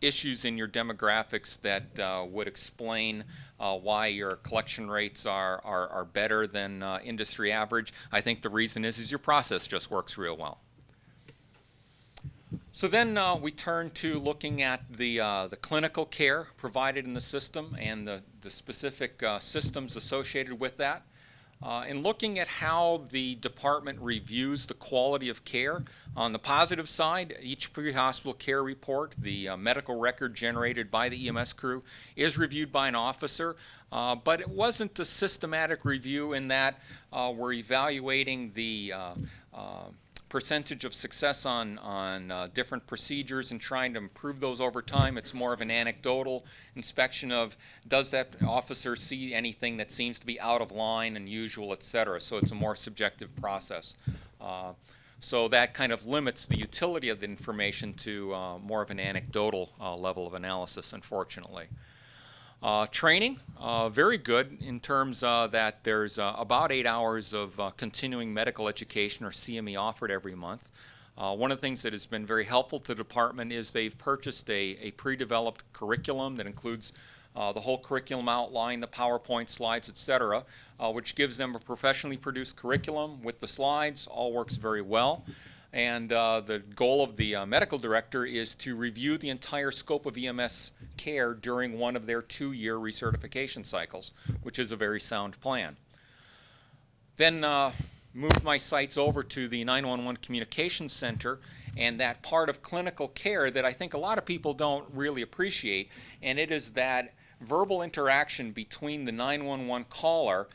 issues in your demographics that would explain why your collection rates are better than industry average. I think the reason is your process just works real well. So then we turn to looking at the clinical care provided in the system and the specific systems associated with that. And looking at how the department reviews the quality of care. On the positive side, each pre-hospital care report, the medical record generated by the EMS crew, is reviewed by an officer, but it wasn't a systematic review in that we're evaluating the percentage of success on different procedures and trying to improve those over time. It's more of an anecdotal inspection of, does that officer see anything that seems to be out of line, unusual, et cetera. So it's a more subjective process. So that kind of limits the utility of the information to more of an anecdotal level of analysis, unfortunately. Training, very good in terms that there's about 8 hours of continuing medical education, or CME, offered every month. One of the things that has been very helpful to the department is they've purchased a pre-developed curriculum that includes the whole curriculum outline, the PowerPoint slides, etc., which gives them a professionally produced curriculum with the slides. All works very well. And the goal of the medical director is to review the entire scope of EMS care during one of their 2-year recertification cycles, which is a very sound plan. Then moved my sights over to the 911 Communications Center and that part of clinical care that I think a lot of people don't really appreciate, and it is that verbal interaction between the 911 caller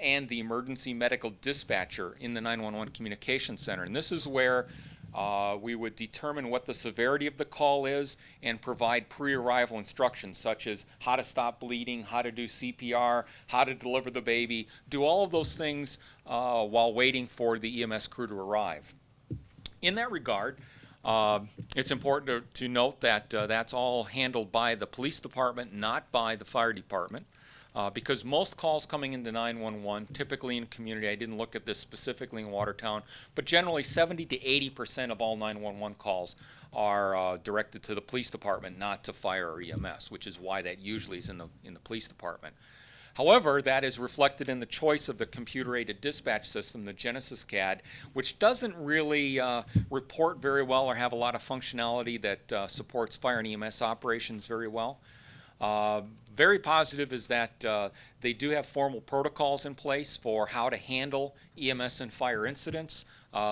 and the emergency medical dispatcher in the 911 Communications Center. And this is where we would determine what the severity of the call is and provide pre-arrival instructions, such as how to stop bleeding, how to do CPR, how to deliver the baby, do all of those things while waiting for the EMS crew to arrive. In that regard, it's important to note that that's all handled by the police department, not by the fire department. Because most calls coming into 911, typically in community, I didn't look at this specifically in Watertown, but generally 70 to 80% of all 911 calls are directed to the police department, not to fire or EMS, which is why that usually is in the police department. However, that is reflected in the choice of the computer-aided dispatch system, the Genesis CAD, which doesn't really report very well or have a lot of functionality that supports fire and EMS operations very well. Very positive is that they do have formal protocols in place for how to handle EMS and fire incidents.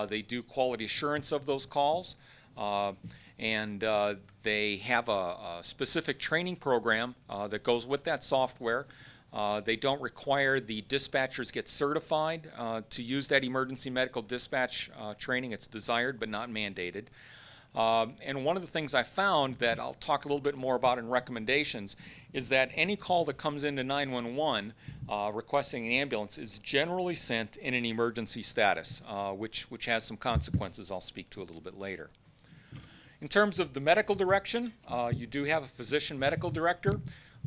They do quality assurance of those calls, and they have a specific training program that goes with that software. They don't require the dispatchers get certified to use that emergency medical dispatch training. It's desired but not mandated. And one of the things I found that I'll talk a little bit more about in recommendations is that any call that comes into 911 requesting an ambulance is generally sent in an emergency status, which has some consequences I'll speak to a little bit later. In terms of the medical direction, you do have a physician medical director.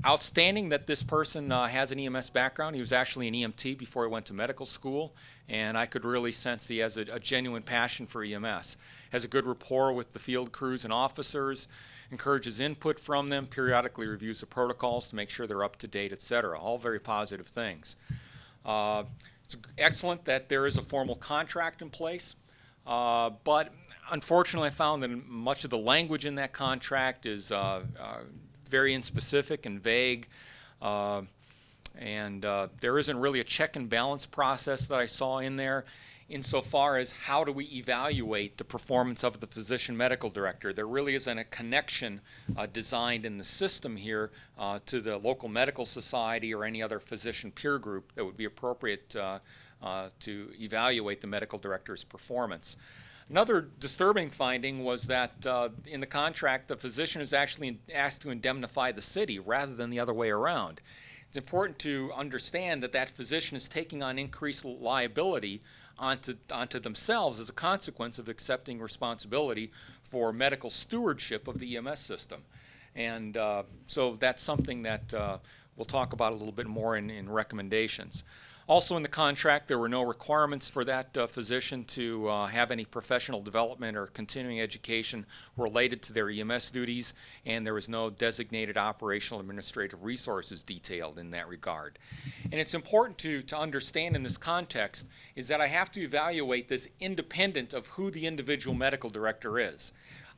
Outstanding that this person has an EMS background. He was actually an EMT before he went to medical school, and I could really sense he has a genuine passion for EMS. Has a good rapport with the field crews and officers, encourages input from them, periodically reviews the protocols to make sure they're up to date, etc. All very positive things. It's excellent that there is a formal contract in place, but unfortunately I found that much of the language in that contract is very inspecific and vague, and there isn't really a check and balance process that I saw in there insofar as how do we evaluate the performance of the physician medical director. There really isn't a connection designed in the system here to the local medical society or any other physician peer group that would be appropriate to evaluate the medical director's performance. Another disturbing finding was that in the contract, the physician is actually asked to indemnify the city rather than the other way around. It's important to understand that that physician is taking on increased liability onto themselves as a consequence of accepting responsibility for medical stewardship of the EMS system. And so that's something that we'll talk about a little bit more in recommendations. Also in the contract, there were no requirements for that physician to have any professional development or continuing education related to their EMS duties, and there was no designated operational administrative resources detailed in that regard. And it's important to understand in this context is that I have to evaluate this independent of who the individual medical director is.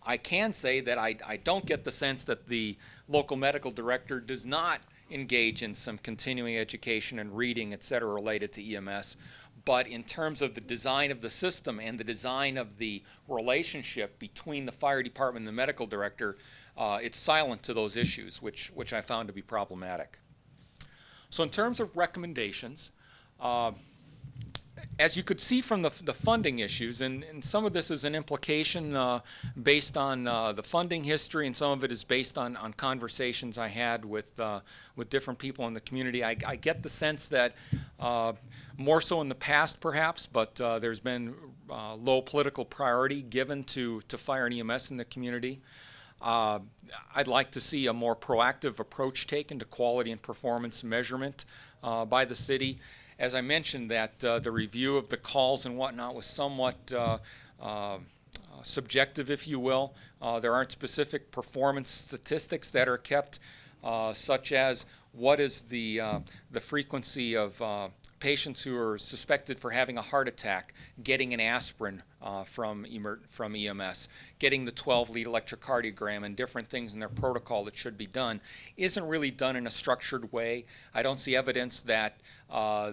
I can say that I don't get the sense that the local medical director does not engage in some continuing education and reading, et cetera, related to EMS. But in terms of the design of the system and the design of the relationship between the fire department and the medical director, it's silent to those issues, which I found to be problematic. So in terms of recommendations, as you could see from the funding issues, and some of this is an implication based on the funding history, and some of it is based on conversations I had with different people in the community. I get the sense that more so in the past perhaps, but there's been low political priority given to fire and EMS in the community. I'd like to see a more proactive approach taken to quality and performance measurement by the city. As I mentioned, that the review of the calls and whatnot was somewhat subjective, if you will. There aren't specific performance statistics that are kept, such as what is the frequency of patients who are suspected for having a heart attack getting an aspirin from EMS, getting the 12-lead electrocardiogram and different things in their protocol that should be done isn't really done in a structured way. I don't see evidence that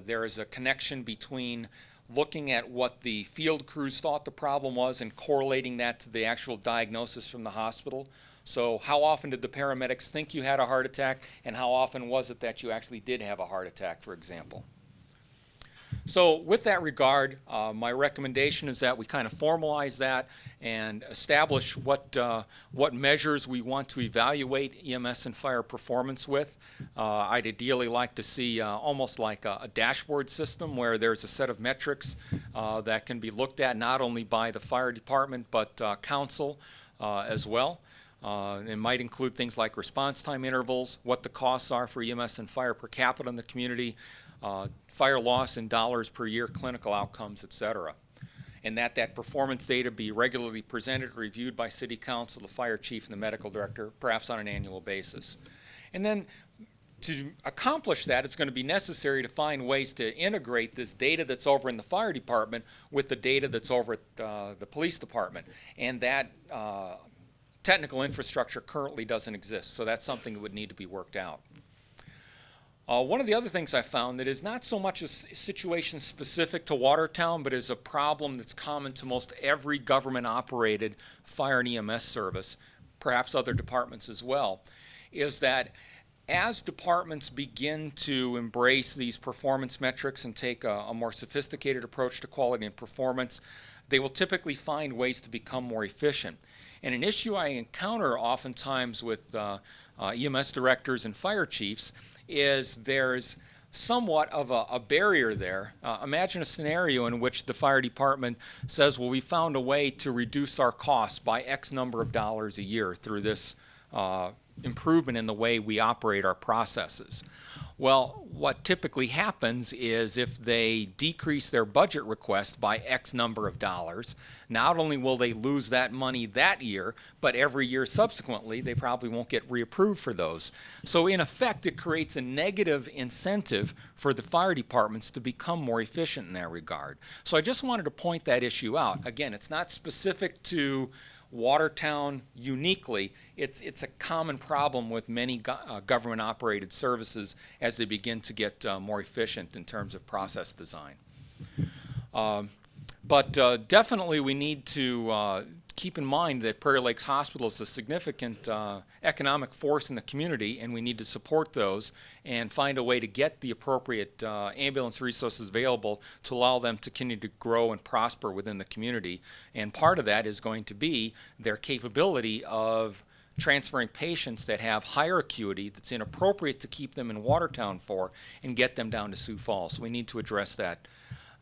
there is a connection between looking at what the field crews thought the problem was and correlating that to the actual diagnosis from the hospital. So how often did the paramedics think you had a heart attack, and how often was it that you actually did have a heart attack, for example? So with that regard, my recommendation is that we kind of formalize that and establish what measures we want to evaluate EMS and fire performance with. I'd ideally like to see almost like a dashboard system where there's a set of metrics that can be looked at not only by the fire department but council as well. It might include things like response time intervals, what the costs are for EMS and fire per capita in the community, fire loss in dollars per year, clinical outcomes, etc. And that performance data be regularly presented, reviewed by City Council, the fire chief, and the medical director, perhaps on an annual basis. And then to accomplish that, it's going to be necessary to find ways to integrate this data that's over in the fire department with the data that's over at the police department. And that technical infrastructure currently doesn't exist, so that's something that would need to be worked out. One of the other things I found that is not so much a situation specific to Watertown, but is a problem that's common to most every government-operated fire and EMS service, perhaps other departments as well, is that as departments begin to embrace these performance metrics and take a more sophisticated approach to quality and performance, they will typically find ways to become more efficient. And an issue I encounter oftentimes with EMS directors and fire chiefs is there's somewhat of a barrier there. Imagine a scenario in which the fire department says, well, we found a way to reduce our costs by X number of dollars a year through this improvement in the way we operate our processes. Well, what typically happens is if they decrease their budget request by X number of dollars, not only will they lose that money that year, but every year subsequently they probably won't get reapproved for those. So in effect, it creates a negative incentive for the fire departments to become more efficient in that regard. So I just wanted to point that issue out. Again, it's not specific to Watertown uniquely. It's a common problem with many government-operated services as they begin to get more efficient in terms of process design. But definitely we need to keep in mind that Prairie Lakes Hospital is a significant economic force in the community, and we need to support those and find a way to get the appropriate ambulance resources available to allow them to continue to grow and prosper within the community. And part of that is going to be their capability of transferring patients that have higher acuity that's inappropriate to keep them in Watertown for and get them down to Sioux Falls. So we need to address that.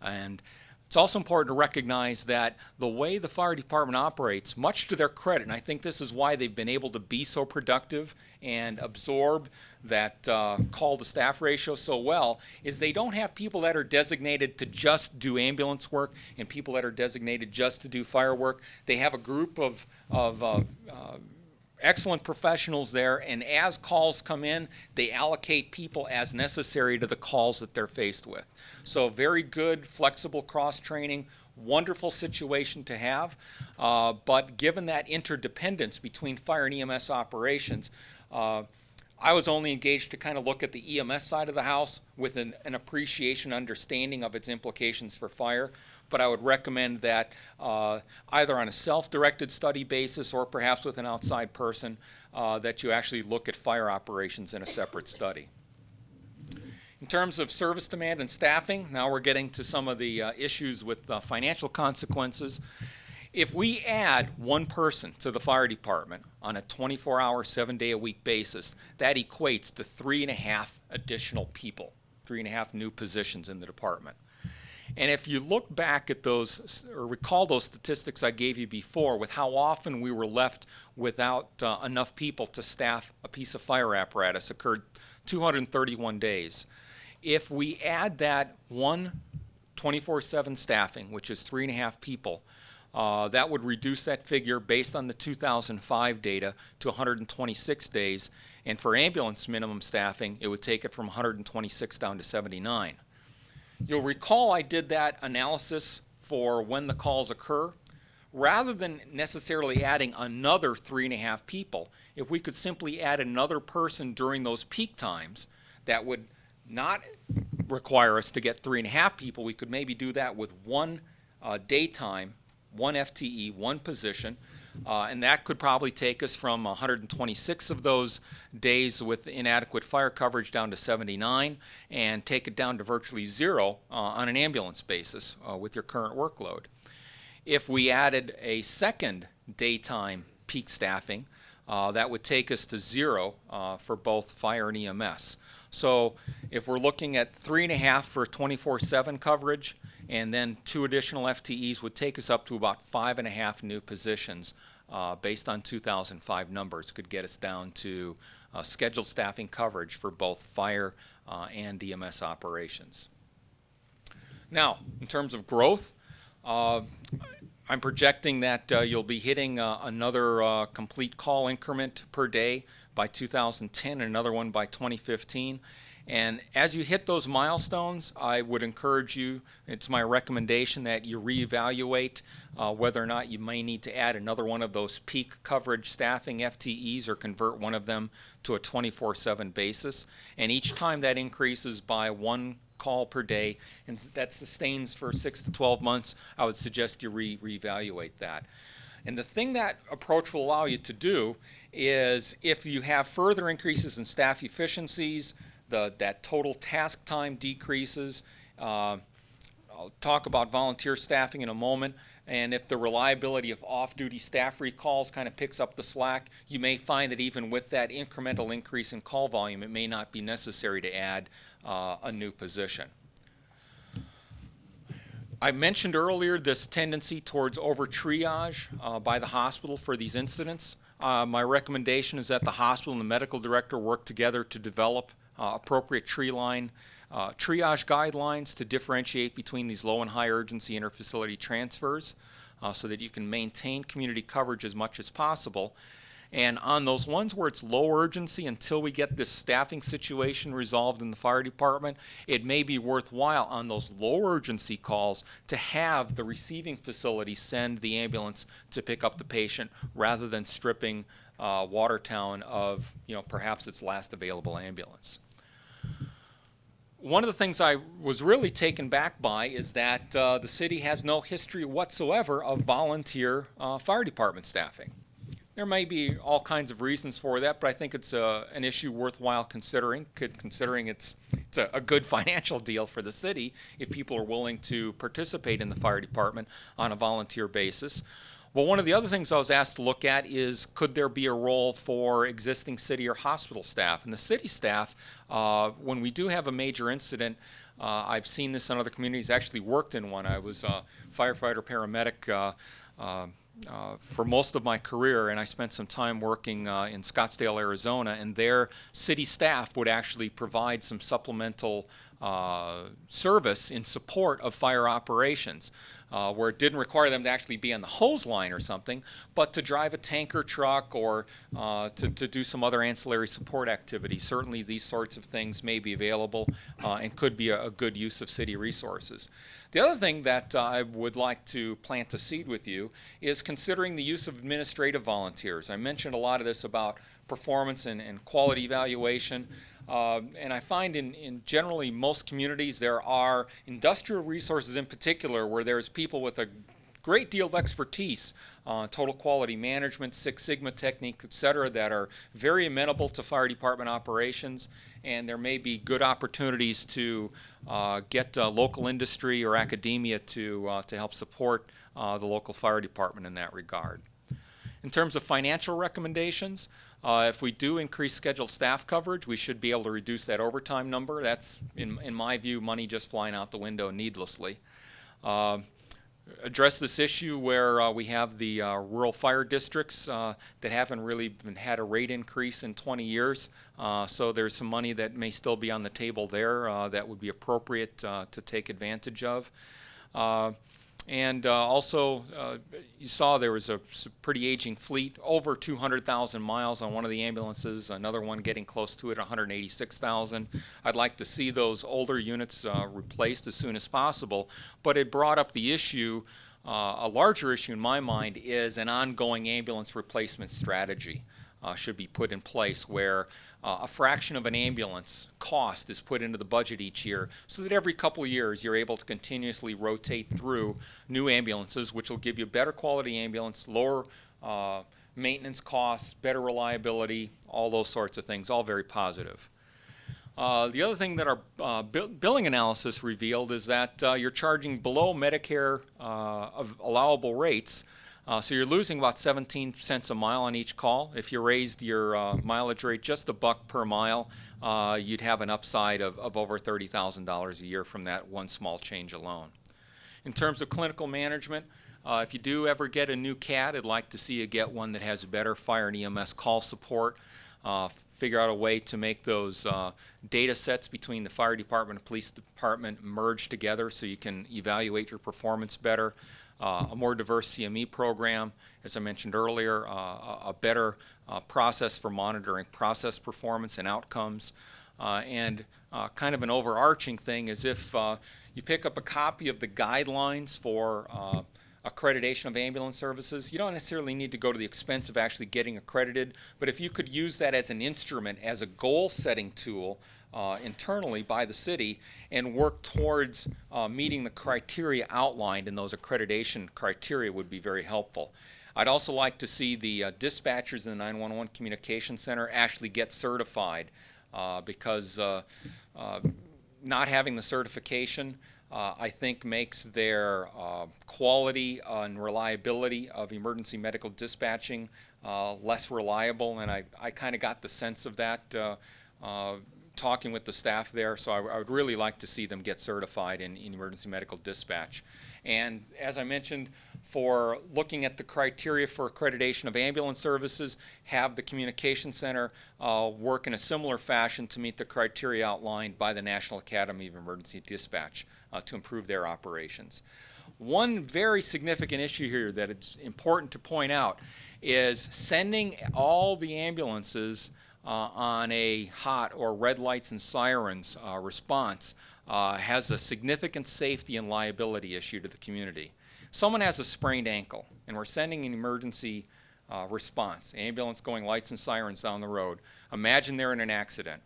And it's also important to recognize that the way the fire department operates, much to their credit, and I think this is why they've been able to be so productive and absorb that call to staff ratio so well, is they don't have people that are designated to just do ambulance work and people that are designated just to do fire work. They have a group of excellent professionals there, and as calls come in, they allocate people as necessary to the calls that they're faced with. So very good, flexible cross-training, wonderful situation to have, but given that interdependence between fire and EMS operations, I was only engaged to kind of look at the EMS side of the house with an appreciation, understanding of its implications for fire. But I would recommend that either on a self-directed study basis or perhaps with an outside person that you actually look at fire operations in a separate study. In terms of service demand and staffing, now we're getting to some of the issues with financial consequences. If we add one person to the fire department on a 24-hour, 7-day-a-week basis, that equates to 3.5 additional people, 3.5 new positions in the department. And if you look back at those, or recall those statistics I gave you before with how often we were left without enough people to staff a piece of fire apparatus, occurred 231 days. If we add that one 24/7 staffing, which is 3.5 people, that would reduce that figure based on the 2005 data to 126 days. And for ambulance minimum staffing, it would take it from 126 down to 79. You'll recall I did that analysis for when the calls occur. Rather than necessarily adding another 3.5 people, if we could simply add another person during those peak times, that would not require us to get 3.5 people. We could maybe do that with one daytime, one FTE, one position, and that could probably take us from 126 of those days with inadequate fire coverage down to 79, and take it down to virtually 0 on an ambulance basis with your current workload. If we added a second daytime peak staffing, that would take us to 0 for both fire and EMS. So if we're looking at 3.5 for 24/7 coverage, and then 2 additional FTEs would take us up to about 5.5 new positions based on 2005 numbers, could get us down to scheduled staffing coverage for both fire and EMS operations. Now, in terms of growth, I'm projecting that you'll be hitting another complete call increment per day by 2010 and another one by 2015. And as you hit those milestones, I would encourage you, it's my recommendation that you reevaluate whether or not you may need to add another one of those peak coverage staffing FTEs or convert one of them to a 24/7 basis. And each time that increases by 1 call per day, and that sustains for 6 to 12 months, I would suggest you reevaluate that. And the thing that approach will allow you to do is, if you have further increases in staff efficiencies, that total task time decreases. I'll talk about volunteer staffing in a moment. And if the reliability of off-duty staff recalls kind of picks up the slack, you may find that even with that incremental increase in call volume, it may not be necessary to add a new position. I mentioned earlier this tendency towards over-triage by the hospital for these incidents. My recommendation is that the hospital and the medical director work together to develop appropriate triage guidelines to differentiate between these low and high urgency interfacility transfers so that you can maintain community coverage as much as possible. And on those ones where it's low urgency, until we get this staffing situation resolved in the fire department, it may be worthwhile on those low urgency calls to have the receiving facility send the ambulance to pick up the patient rather than stripping Watertown of, perhaps its last available ambulance. One of the things I was really taken back by is that the city has no history whatsoever of volunteer fire department staffing. There may be all kinds of reasons for that, but I think it's an issue worthwhile considering it's a good financial deal for the city if people are willing to participate in the fire department on a volunteer basis. Well, one of the other things I was asked to look at is, could there be a role for existing city or hospital staff? And the city staff, when we do have a major incident, I've seen this in other communities, actually worked in one. I was a firefighter paramedic for most of my career, and I spent some time working in Scottsdale, Arizona, and their city staff would actually provide some supplemental service in support of fire operations, where it didn't require them to actually be on the hose line or something, but to drive a tanker truck or to do some other ancillary support activities. Certainly these sorts of things may be available and could be a good use of city resources. The other thing that I would like to plant a seed with you is considering the use of administrative volunteers. I mentioned a lot of this about performance and quality evaluation. And I find in generally most communities there are industrial resources in particular where there's people with a great deal of expertise on total quality management, Six Sigma technique, et cetera, that are very amenable to fire department operations. and there may be good opportunities to get local industry or academia to help support the local fire department in that regard. In terms of financial recommendations, if we do increase scheduled staff coverage, we should be able to reduce that overtime number. That's, in my view, money just flying out the window needlessly. Address this issue where we have the rural fire districts that haven't really had a rate increase in 20 years. So there's some money that may still be on the table there that would be appropriate to take advantage of. And also, you saw there was a pretty aging fleet, over 200,000 miles on one of the ambulances, another one getting close to it, 186,000. I'd like to see those older units replaced as soon as possible, but it brought up the issue, a larger issue in my mind, is an ongoing ambulance replacement strategy should be put in place where a fraction of an ambulance cost is put into the budget each year so that every couple of years you're able to continuously rotate through new ambulances, which will give you better quality ambulance, lower maintenance costs, better reliability, all those sorts of things, all very positive. The other thing that our billing analysis revealed is that you're charging below Medicare of allowable rates. So you're losing about 17 cents a mile on each call. If you raised your mileage rate just $1 per mile, you'd have an upside of over $30,000 a year from that one small change alone. In terms of clinical management, if you do ever get a new CAD, I'd like to see you get one that has better fire and EMS call support. Figure out a way to make those data sets between the fire department and police department merge together so you can evaluate your performance better. A more diverse CME program, as I mentioned earlier, a better process for monitoring process performance and outcomes, and kind of an overarching thing is if you pick up a copy of the guidelines for accreditation of ambulance services, you don't necessarily need to go to the expense of actually getting accredited, but if you could use that as an instrument, as a goal-setting tool, internally by the city and work towards meeting the criteria outlined in those accreditation criteria would be very helpful. I'd also like to see the dispatchers in the 911 Communication Center actually get certified because not having the certification I think makes their quality and reliability of emergency medical dispatching less reliable, and I kind of got the sense of that talking with the staff there, so I would really like to see them get certified in emergency medical dispatch. And as I mentioned, for looking at the criteria for accreditation of ambulance services, have the communication center work in a similar fashion to meet the criteria outlined by the National Academy of Emergency Dispatch to improve their operations. One very significant issue here that it's important to point out is sending all the ambulances on a hot or red lights and sirens response has a significant safety and liability issue to the community. Someone has a sprained ankle and we're sending an emergency response, ambulance going lights and sirens down the road. Imagine they're in an accident.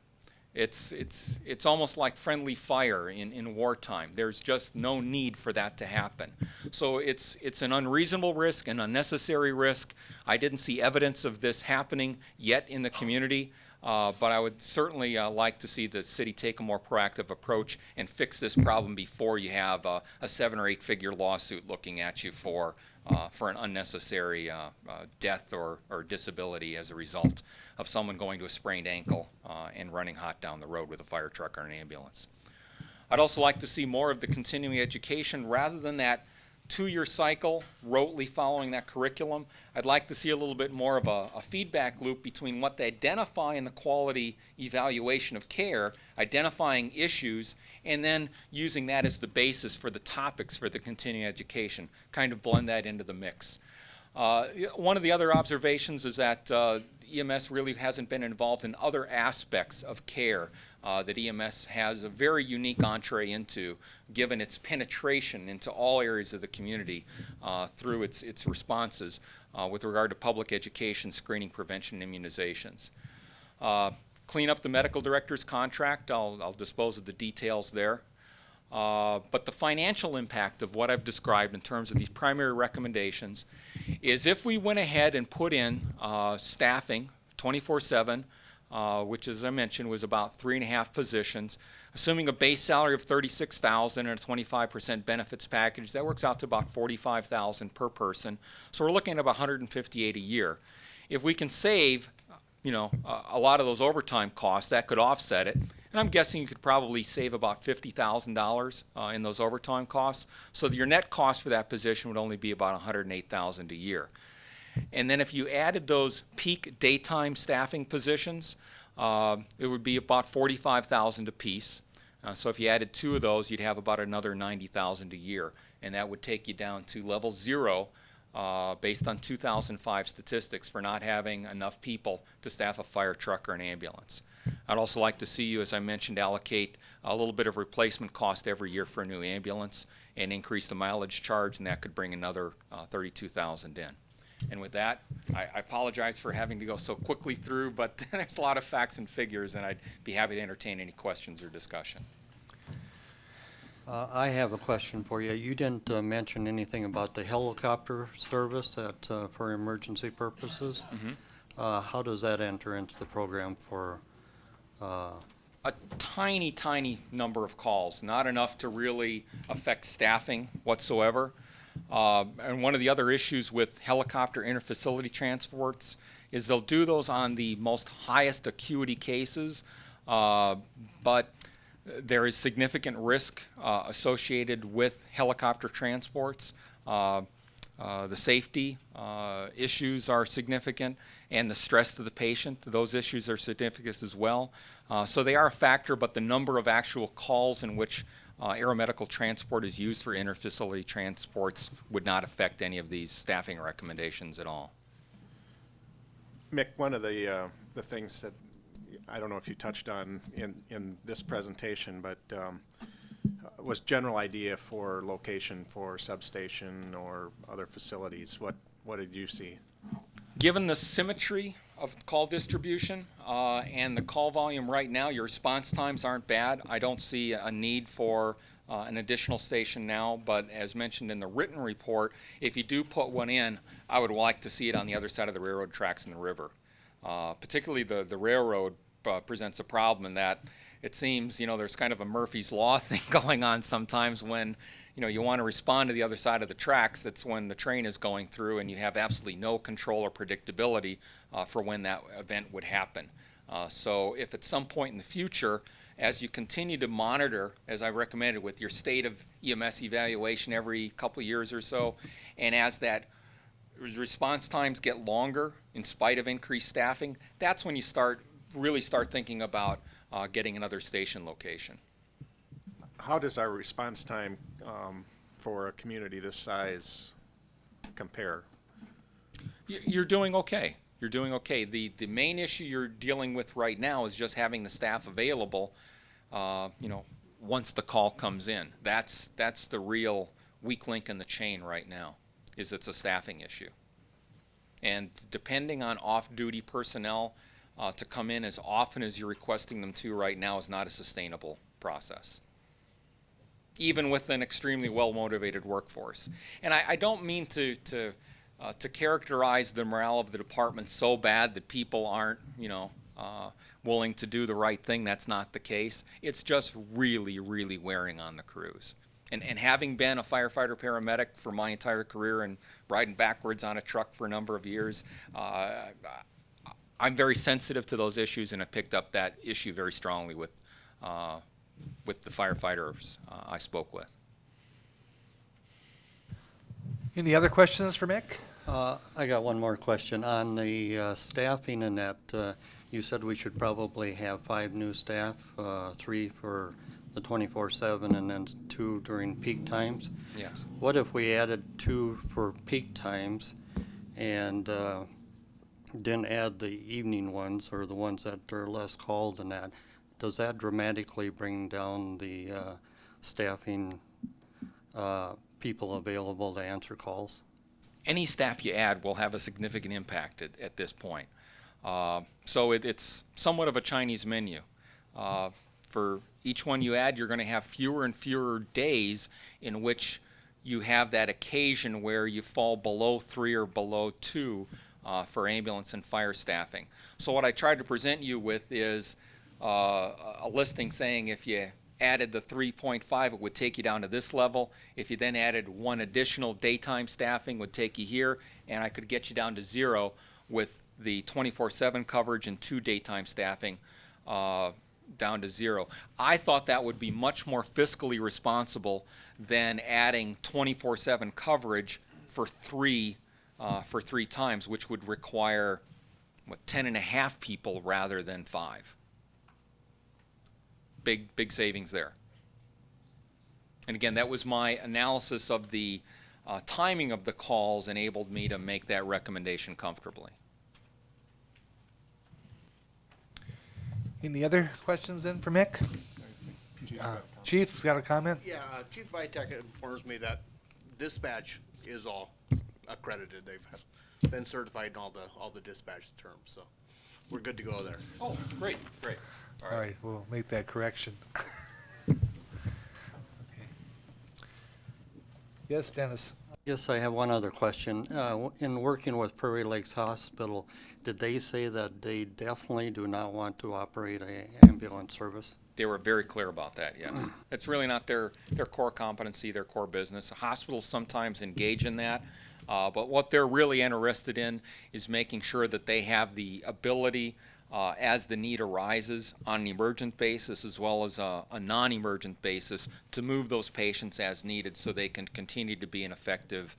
It's almost like friendly fire in wartime. There's just no need for that to happen. So it's an unreasonable risk, an unnecessary risk. I didn't see evidence of this happening yet in the community, but I would certainly like to see the city take a more proactive approach and fix this problem before you have a 7 or 8 figure lawsuit looking at you for an unnecessary death or disability as a result of someone going to a sprained ankle and running hot down the road with a fire truck or an ambulance. I'd also like to see more of the continuing education rather than that 2-year cycle, rotely following that curriculum. I'd like to see a little bit more of a feedback loop between what they identify in the quality evaluation of care, identifying issues, and then using that as the basis for the topics for the continuing education, kind of blend that into the mix. One of the other observations is that EMS really hasn't been involved in other aspects of care that EMS has a very unique entree into, given its penetration into all areas of the community through its responses with regard to public education, screening, prevention, and immunizations. Clean up the medical director's contract. I'll dispose of the details there. But the financial impact of what I've described in terms of these primary recommendations is if we went ahead and put in staffing 24/7, which, as I mentioned, was about 3.5 positions. Assuming a base salary of $36,000 and a 25% benefits package, that works out to about $45,000 per person. So we're looking at about $158 a year. If we can save, a lot of those overtime costs, that could offset it. And I'm guessing you could probably save about $50,000 in those overtime costs. So your net cost for that position would only be about $108,000 a year. And then if you added those peak daytime staffing positions, it would be about $45,000 apiece. So if you added 2 of those, you'd have about another $90,000 a year, and that would take you down to level 0 based on 2005 statistics for not having enough people to staff a fire truck or an ambulance. I'd also like to see you, as I mentioned, allocate a little bit of replacement cost every year for a new ambulance and increase the mileage charge, and that could bring another $32,000 in. And with that, I apologize for having to go so quickly through, but there's a lot of facts and figures, and I'd be happy to entertain any questions or discussion. I have a question for you. You didn't mention anything about the helicopter service that, for emergency purposes. How does that enter into the program for? A tiny, tiny number of calls, not enough to really affect staffing whatsoever. And one of the other issues with helicopter interfacility transports is they'll do those on the most highest acuity cases, but there is significant risk associated with helicopter transports. The safety issues are significant, and the stress to the patient, those issues are significant as well. So they are a factor, but the number of actual calls in which aeromedical transport is used for interfacility transports would not affect any of these staffing recommendations at all. Mick, one of the things that I don't know if you touched on in this presentation, but was general idea for location for substation or other facilities. What did you see? Given the symmetry of call distribution and the call volume right now, your response times aren't bad. I don't see a need for an additional station now, but as mentioned in the written report, if you do put one in, I would like to see it on the other side of the railroad tracks in the river. Particularly the railroad presents a problem in that it seems, there's kind of a Murphy's Law thing going on sometimes when, you want to respond to the other side of the tracks. That's when the train is going through and you have absolutely no control or predictability for when that event would happen. So if at some point in the future, as you continue to monitor, as I recommended, with your state of EMS evaluation every couple of years or so, and as that response times get longer in spite of increased staffing, that's when you really start thinking about getting another station location. How does our response time for a community this size compare? You're doing okay. You're doing okay. The main issue you're dealing with right now is just having the staff available, once the call comes in. That's the real weak link in the chain right now, is it's a staffing issue. And depending on off-duty personnel to come in as often as you're requesting them to right now is not a sustainable process, even with an extremely well-motivated workforce. And I don't mean to characterize the morale of the department so bad that people aren't, willing to do the right thing. That's not the case. It's just really, really wearing on the crews. And having been a firefighter paramedic for my entire career and riding backwards on a truck for a number of years, I'm very sensitive to those issues, and I picked up that issue very strongly with the firefighters I spoke with. Any other questions for Mick? I got one more question. On the staffing and that, you said we should probably have 5 new staff, 3 for the 24/7 and then 2 during peak times. Yes. What if we added 2 for peak times and didn't add the evening ones or the ones that are less called than that? Does that dramatically bring down the staffing people available to answer calls? Any staff you add will have a significant impact at this point. So it's somewhat of a Chinese menu. For each one you add, you're going to have fewer and fewer days in which you have that occasion where you fall below 3 or below 2 for ambulance and fire staffing. So what I tried to present you with is a listing saying if you added the 3.5, it would take you down to this level. If you then added one additional daytime staffing, would take you here, and I could get you down to 0 with the 24/7 coverage and 2 daytime staffing down to 0. I thought that would be much more fiscally responsible than adding 24/7 coverage for three times, which would require 10.5 people rather than 5. Big savings there. And again, that was my analysis of the timing of the calls enabled me to make that recommendation comfortably. Any other questions then for Mick? Chief's got a comment? Yeah, Chief Vitek informs me that dispatch is all accredited. They've been certified in all the dispatch terms, so we're good to go there. Oh, great. All right, we'll make that correction. Okay. Yes, Dennis? Yes, I have one other question. In working with Prairie Lakes Hospital, did they say that they definitely do not want to operate a ambulance service? They were very clear about that, yes. It's really not their core competency, their core business. Hospitals sometimes engage in that, but what they're really interested in is making sure that they have the ability as the need arises on an emergent basis as well as a non-emergent basis to move those patients as needed so they can continue to be an effective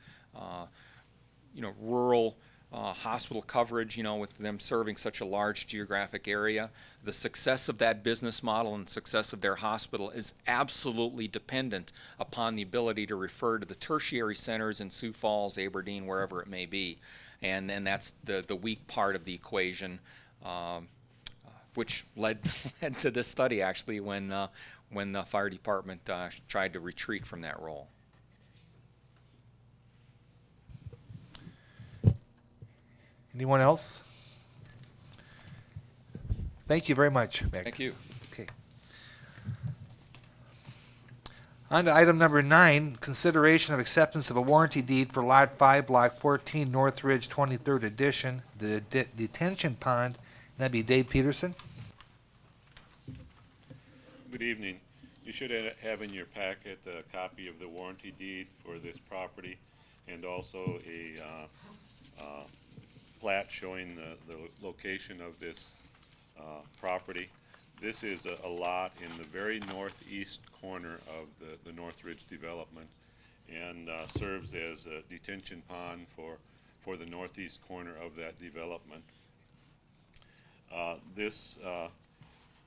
rural hospital coverage, with them serving such a large geographic area. The success of that business model and success of their hospital is absolutely dependent upon the ability to refer to the tertiary centers in Sioux Falls, Aberdeen, wherever it may be. And then that's the weak part of the equation, which led to this study actually when the fire department tried to retreat from that role. Anyone else? Thank you very much, Mick. Thank you. Okay. On to item number 9, consideration of acceptance of a warranty deed for Lot 5, Block 14, North Ridge, 23rd Edition, the detention pond. That'd be Dave Peterson. Good evening. You should have in your packet a copy of the warranty deed for this property and also a plat showing the location of this property. This is a lot in the very northeast corner of the Northridge development and serves as a detention pond for the northeast corner of that development. This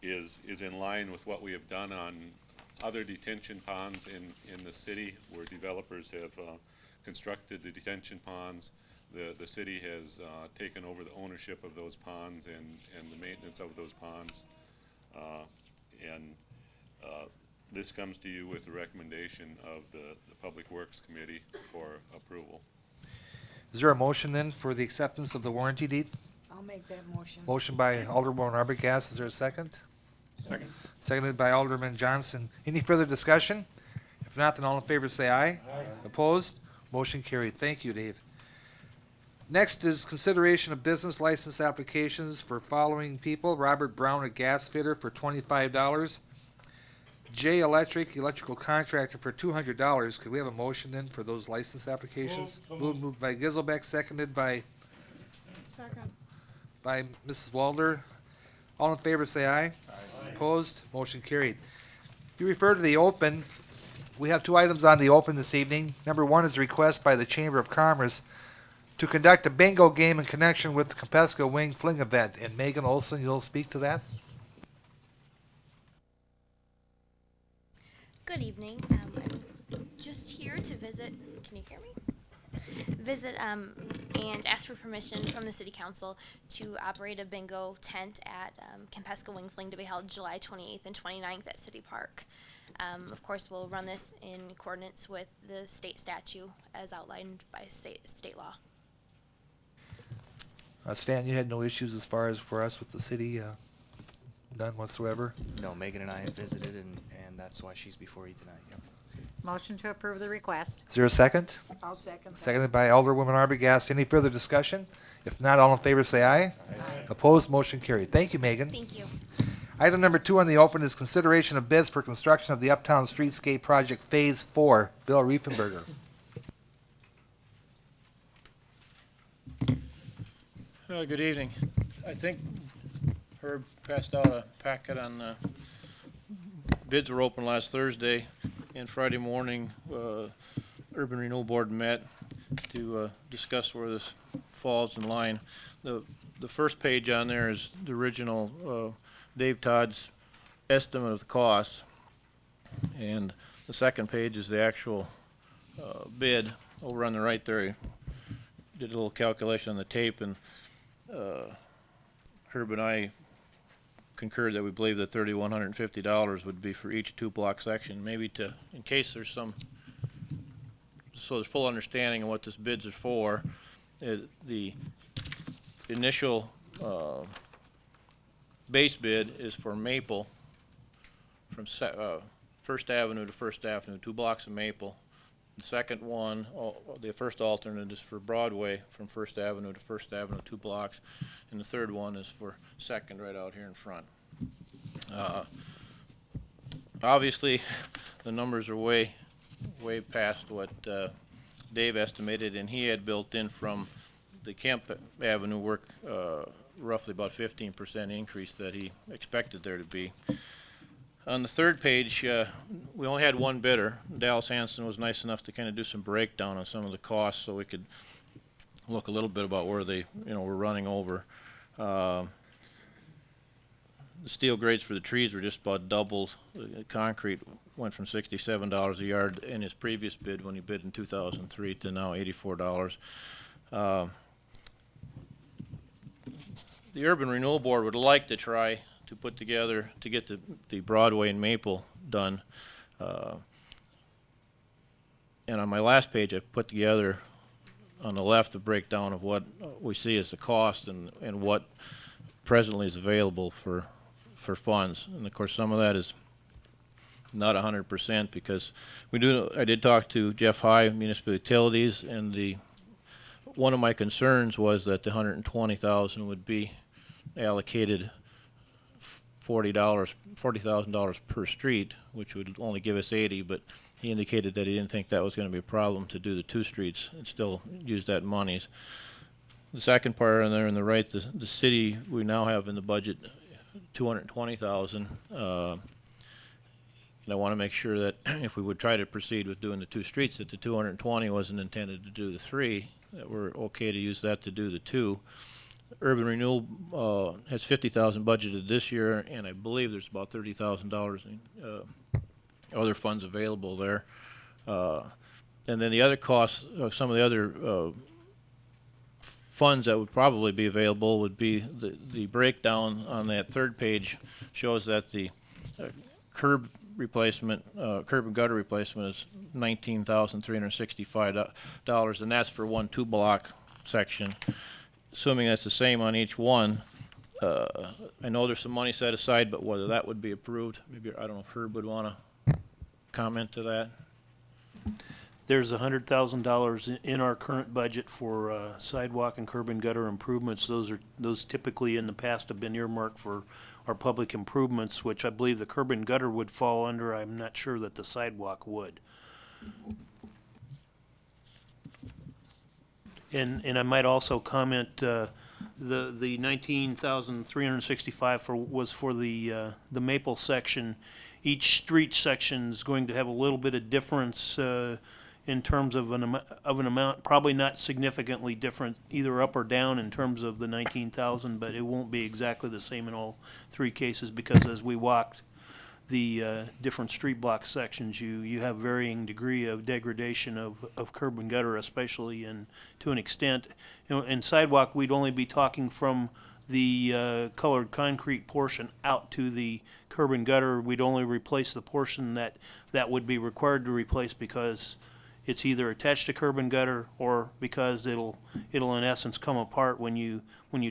is in line with what we have done on other detention ponds in the city where developers have constructed the detention ponds. The city has taken over the ownership of those ponds and the maintenance of those ponds. This comes to you with the recommendation of the Public Works Committee for approval. Is there a motion then for the acceptance of the warranty deed? I'll make that motion. Motion by Alderman Arbogast. Is there a second? Second. Seconded by Alderman Johnson. Any further discussion? If not, then all in favor say aye. Aye. Opposed? Motion carried. Thank you, Dave. Next is consideration of business license applications for following people. Robert Brown, a gas fitter, for $25. J Electric, electrical contractor, for $200. Could we have a motion then for those license applications? Moved by Giselbeck, seconded by Mrs. Walder. All in favor say aye. Aye. Opposed? Motion carried. If you refer to the open, we have 2 items on the open this evening. Number 1 is a request by the Chamber of Commerce to conduct a bingo game in connection with the Compesca Wing Fling event. And Megan Olson, you'll speak to that? Good evening. I'm just here to visit. Can you hear me? Visit and ask for permission from the City Council to operate a bingo tent at Compesca Wing Fling to be held July 28th and 29th at City Park. Of course, we'll run this in accordance with the state statute as outlined by state law. Stan, you had no issues as far as for us with the city, none whatsoever? No, Megan and I have visited, and that's why she's before you tonight. Yep. Motion to approve the request. Is there a second? I'll second Seconded by Alderwoman Arbogast. Any further discussion? If not, all in favor say aye. Opposed, motion carried. Thank you, Megan. Thank you. Item number 2 on the open is consideration of bids for construction of the Uptown Streetscape Project Phase 4. Bill Riefenberger. Good evening. I think Herb passed out a packet on, bids were open last Thursday, and Friday morning, Urban Renewal Board met to discuss where this falls in line. The first page on there is the original Dave Todd's estimate of the cost, and the second page is the actual bid. Over on the right there, he did a little calculation on the tape, and Herb and I concurred that we believe that $3,150 would be for each 2-block section. Maybe to, in case there's some, so there's full understanding of what this bids are for. The initial base bid is for Maple from First Avenue to First Avenue, 2 blocks of Maple. The second one, the first alternate is for Broadway from First Avenue to First Avenue, 2 blocks. And the third one is for Second right out here in front. Obviously, the numbers are way past what Dave estimated, and he had built in from the Kemp Avenue work roughly about 15% increase that he expected there to be. On the third page, we only had one bidder. Dallas Hanson was nice enough to kind of do some breakdown on some of the costs so we could look a little bit about where they, were running over. The steel grades for the trees were just about doubled. The concrete went from $67 a yard in his previous bid when he bid in 2003 to now $84. The Urban Renewal Board would like to try to put together, to get the Broadway and Maple done. And on my last page, I put together on the left a breakdown of what we see as the cost and what presently is available for funds. And of course, some of that is not 100% because I did talk to Jeff High, Municipal Utilities, and one of my concerns was that the $120,000 would be allocated $40,000 per street, which would only give us 80, but he indicated that he didn't think that was going to be a problem to do the 2 streets and still use that monies. The second part on there on the right, the city, we now have in the budget $220,000. And I want to make sure that if we would try to proceed with doing the 2 streets, that the 220 wasn't intended to do the 3, that we're okay to use that to do the 2. Urban Renewal has $50,000 budgeted this year, and I believe there's about $30,000 in other funds available there. And then the other costs, some of the other funds that would probably be available would be the breakdown on that third page shows that the curb replacement, curb and gutter replacement is $19,365, and that's for one 2-block section. Assuming that's the same on each one, I know there's some money set aside, but whether that would be approved, maybe, I don't know if Herb would want to comment to that. There's $100,000 in our current budget for sidewalk and curb and gutter improvements. Those typically in the past have been earmarked for our public improvements, which I believe the curb and gutter would fall under. I'm not sure that the sidewalk would. And I might also comment, the $19,365 was for the Maple section. Each street section is going to have a little bit of difference in terms of an amount, probably not significantly different either up or down in terms of the 19,000, but it won't be exactly the same in all 3 cases because as we walked the different street block sections, you have varying degree of degradation of curb and gutter, especially to an extent. In sidewalk, we'd only be talking from the colored concrete portion out to the curb and gutter. We'd only replace the portion that would be required to replace because it's either attached to curb and gutter or because it'll in essence come apart when you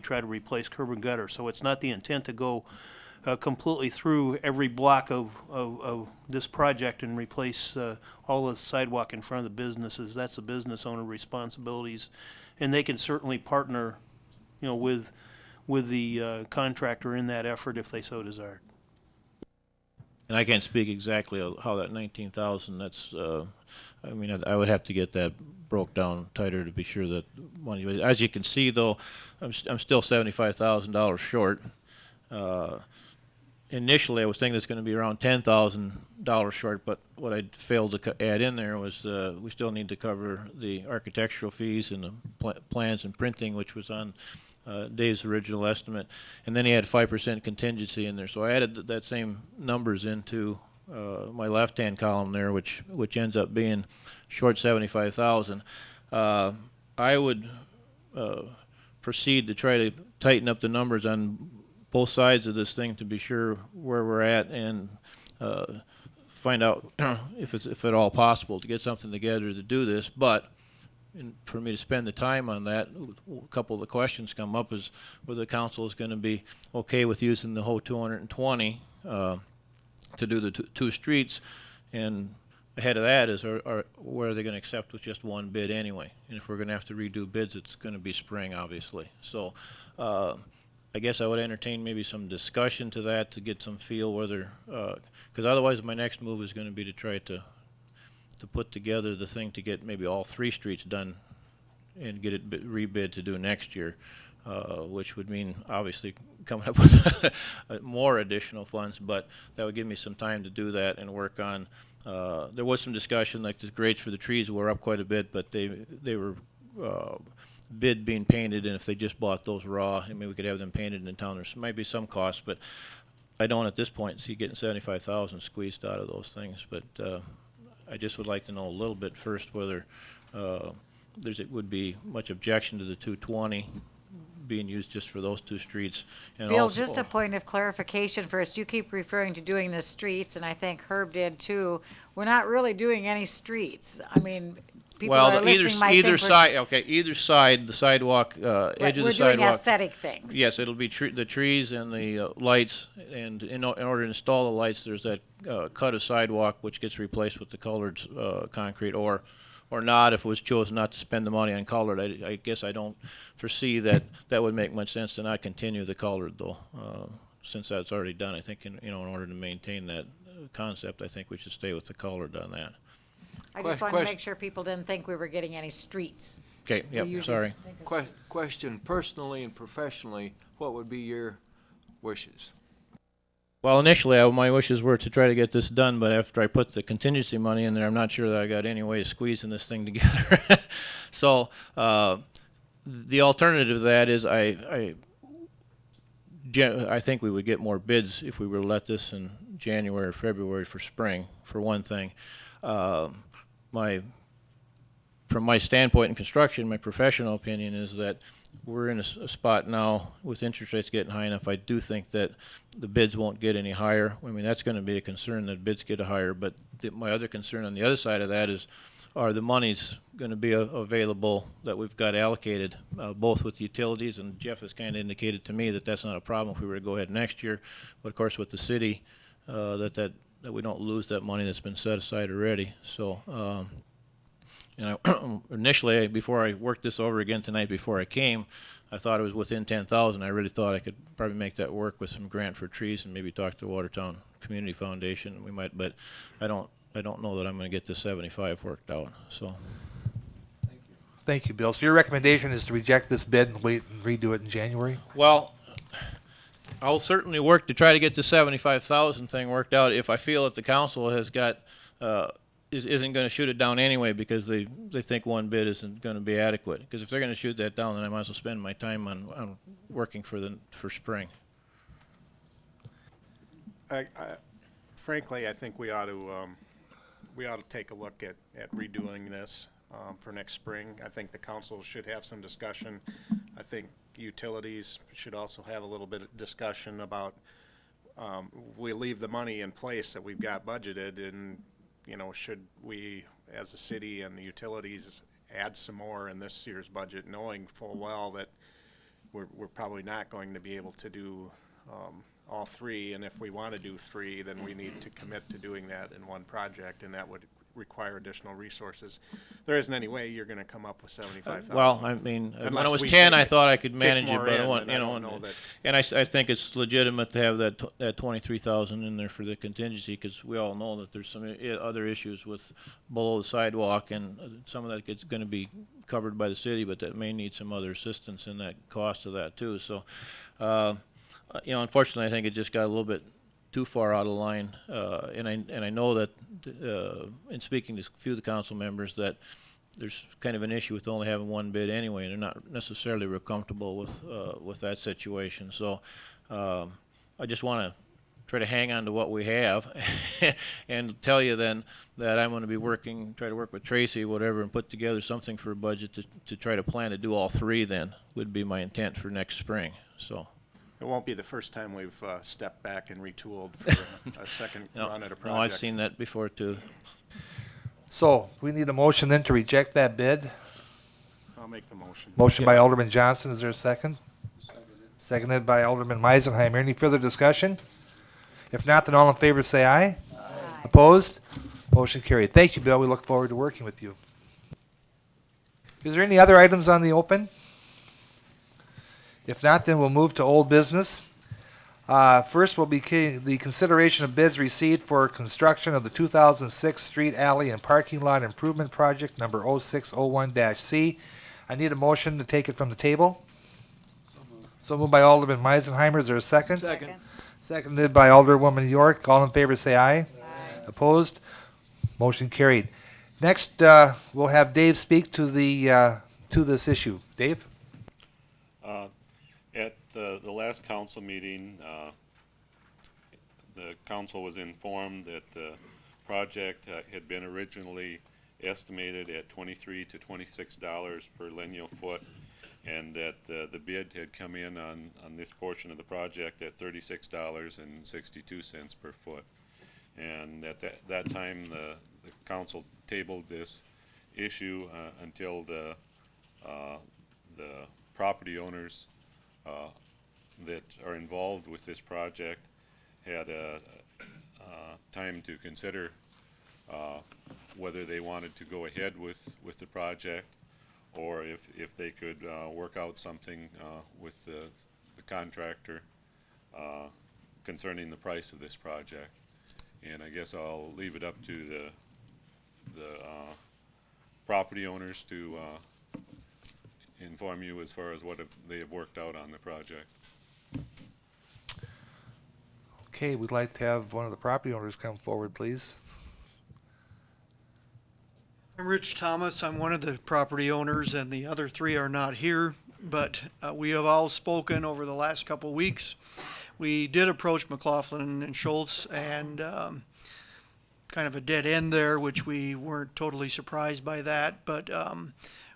try to replace curb and gutter. So it's not the intent to go completely through every block of this project and replace all the sidewalk in front of the businesses. That's the business owner responsibilities. And they can certainly partner, with the contractor in that effort if they so desire. And I can't speak exactly how that 19,000, that's, I mean, I would have to get that broke down tighter to be sure that money, as you can see though, I'm still $75,000 short. Initially I was thinking it's going to be around $10,000 short, but what I failed to add in there was we still need to cover the architectural fees and the plans and printing, which was on Dave's original estimate, and then he had 5% contingency in there. So I added that same numbers into my left-hand column there, which ends up being short 75,000. I would proceed to try to tighten up the numbers on both sides of this thing to be sure where we're at and find out if at all possible to get something together to do this. But for me to spend the time on that, a couple of the questions come up is whether the council is going to be okay with using the whole 220 to do the two streets, and ahead of that is where are they going to accept with just one bid anyway? And if we're going to have to redo bids, it's going to be spring, obviously. So I guess I would entertain maybe some discussion to that to get some feel whether, because otherwise my next move is going to be to try to put together the thing to get maybe all 3 streets done and get it rebid to do next year, which would mean obviously coming up with more additional funds, but that would give me some time to do that and work on. There was some discussion, like the grades for the trees were up quite a bit, but they were bid being painted, and if they just bought those raw, maybe we could have them painted in town. There might be some cost, but I don't at this point see getting 75,000 squeezed out of those things. But I just would like to know a little bit first whether it would be much objection to the 220 being used just for those 2 streets. And Bill, also, just a point of clarification first. You keep referring to doing the streets, and I think Herb did too. We're not really doing any streets. I mean, people well, are listening might either think side, okay, either side, the sidewalk, edge of the we're sidewalk. doing aesthetic things. Yes, it'll be the trees and the lights, and in order to install the lights, there's that cut of sidewalk which gets replaced with the colored concrete, or not if it was chosen not to spend the money on colored. I guess I don't foresee that would make much sense to not continue the colored though, since that's already done. I think in order to maintain that concept, I think we should stay with the colored on that. I just wanted to make sure people didn't think we were getting any streets. Okay, yep, sorry. Question, personally and professionally, what would be your wishes? Well, initially, my wishes were to try to get this done, but after I put the contingency money in there, I'm not sure that I got any way of squeezing this thing together. So the alternative to that is I think we would get more bids if we were to let this in January or February for spring, for one thing. From my standpoint in construction, my professional opinion is that we're in a spot now with interest rates getting high enough. I do think that the bids won't get any higher. I mean, that's going to be a concern that bids get higher, but my other concern on the other side of that is, are the monies going to be available that we've got allocated, both with utilities, and Jeff has kind of indicated to me that that's not a problem if we were to go ahead next year, but of course with the city, that we don't lose that money that's been set aside already. So initially, before I worked this over again tonight before I came, I thought it was within 10,000. I really thought I could probably make that work with some grant for trees and maybe talk to Watertown Community Foundation. We might, but I don't know that I'm going to get the 75 worked out. So. Thank you, Bill. So your recommendation is to reject this bid and wait and redo it in January? Well, I'll certainly work to try to get the 75,000 thing worked out if I feel that the council has got isn't going to shoot it down anyway because they think one bid isn't going to be adequate. Because if they're going to shoot that down, then I might as well spend my time on working for spring. Frankly, I think we ought to take a look at redoing this for next spring. I think the council should have some discussion. I think utilities should also have a little bit of discussion about we leave the money in place that we've got budgeted, and should we as a city and the utilities add some more in this year's budget, knowing full well that we're probably not going to be able to do all three, and if we want to do three, then we need to commit to doing that in one project, and that would require additional resources. There isn't any way you're gonna come up with 75,000. Well, I mean, when Unless I was we 10, kick- I thought I could kick manage it, more but I in, want, and you I know, don't know that- and I think it's legitimate to have that 23,000 in there for the contingency, because we all know that there's some other issues with below the sidewalk, and some of that gets gonna be covered by the city, but that may need some other assistance in that cost of that too. So, you know, unfortunately, I think it just got a little bit too far out of line, and I know that in speaking to a few of the council members that there's kind of an issue with only having one bid anyway, and they're not necessarily real comfortable with that situation. So I just want to try to hang on to what we have and tell you then that I'm going to be try to work with Tracy, whatever, and put together something for a budget to try to plan to do all three then, would be my intent for next spring. So. It won't be the first time we've stepped back and retooled for a second run at a project. No, I've seen that before too. So we need a motion then to reject that bid. I'll make the motion. Motion by Alderman Johnson. Is there a second? Seconded by Alderman Meisenheimer. Any further discussion? If not, then all in favor say aye. Opposed? Motion carried. Thank you, Bill. We look forward to working with you. Is there any other items on the open? If not, then we'll move to old business. First will be the consideration of bids received for construction of the 2006 Street Alley and Parking Lot Improvement Project number 0601-C. I need a motion to take it from the table. So moved by Alderman Meisenheimer. Is there a second? Second. Seconded by Alderwoman York. All in favor say aye. Opposed? Motion carried. Next, we'll have Dave speak to this issue. Dave? At the last council meeting, the council was informed that the project had been originally estimated at $23 to $26 per lineal foot, and that the bid had come in on this portion of the project at $36.62 per foot. And at that time, the council tabled this issue until the property owners that are involved with this project had time to consider whether they wanted to go ahead with the project, or if they could work out something with the contractor concerning the price of this project. And I guess I'll leave it up to the property owners to inform you as far as what they have worked out on the project. Okay, we'd like to have one of the property owners come forward, please. I'm Rich Thomas. I'm one of the property owners, and the other three are not here, but we have all spoken over the last couple weeks. We did approach McLaughlin and Schultz, and kind of a dead end there, which we weren't totally surprised by that, but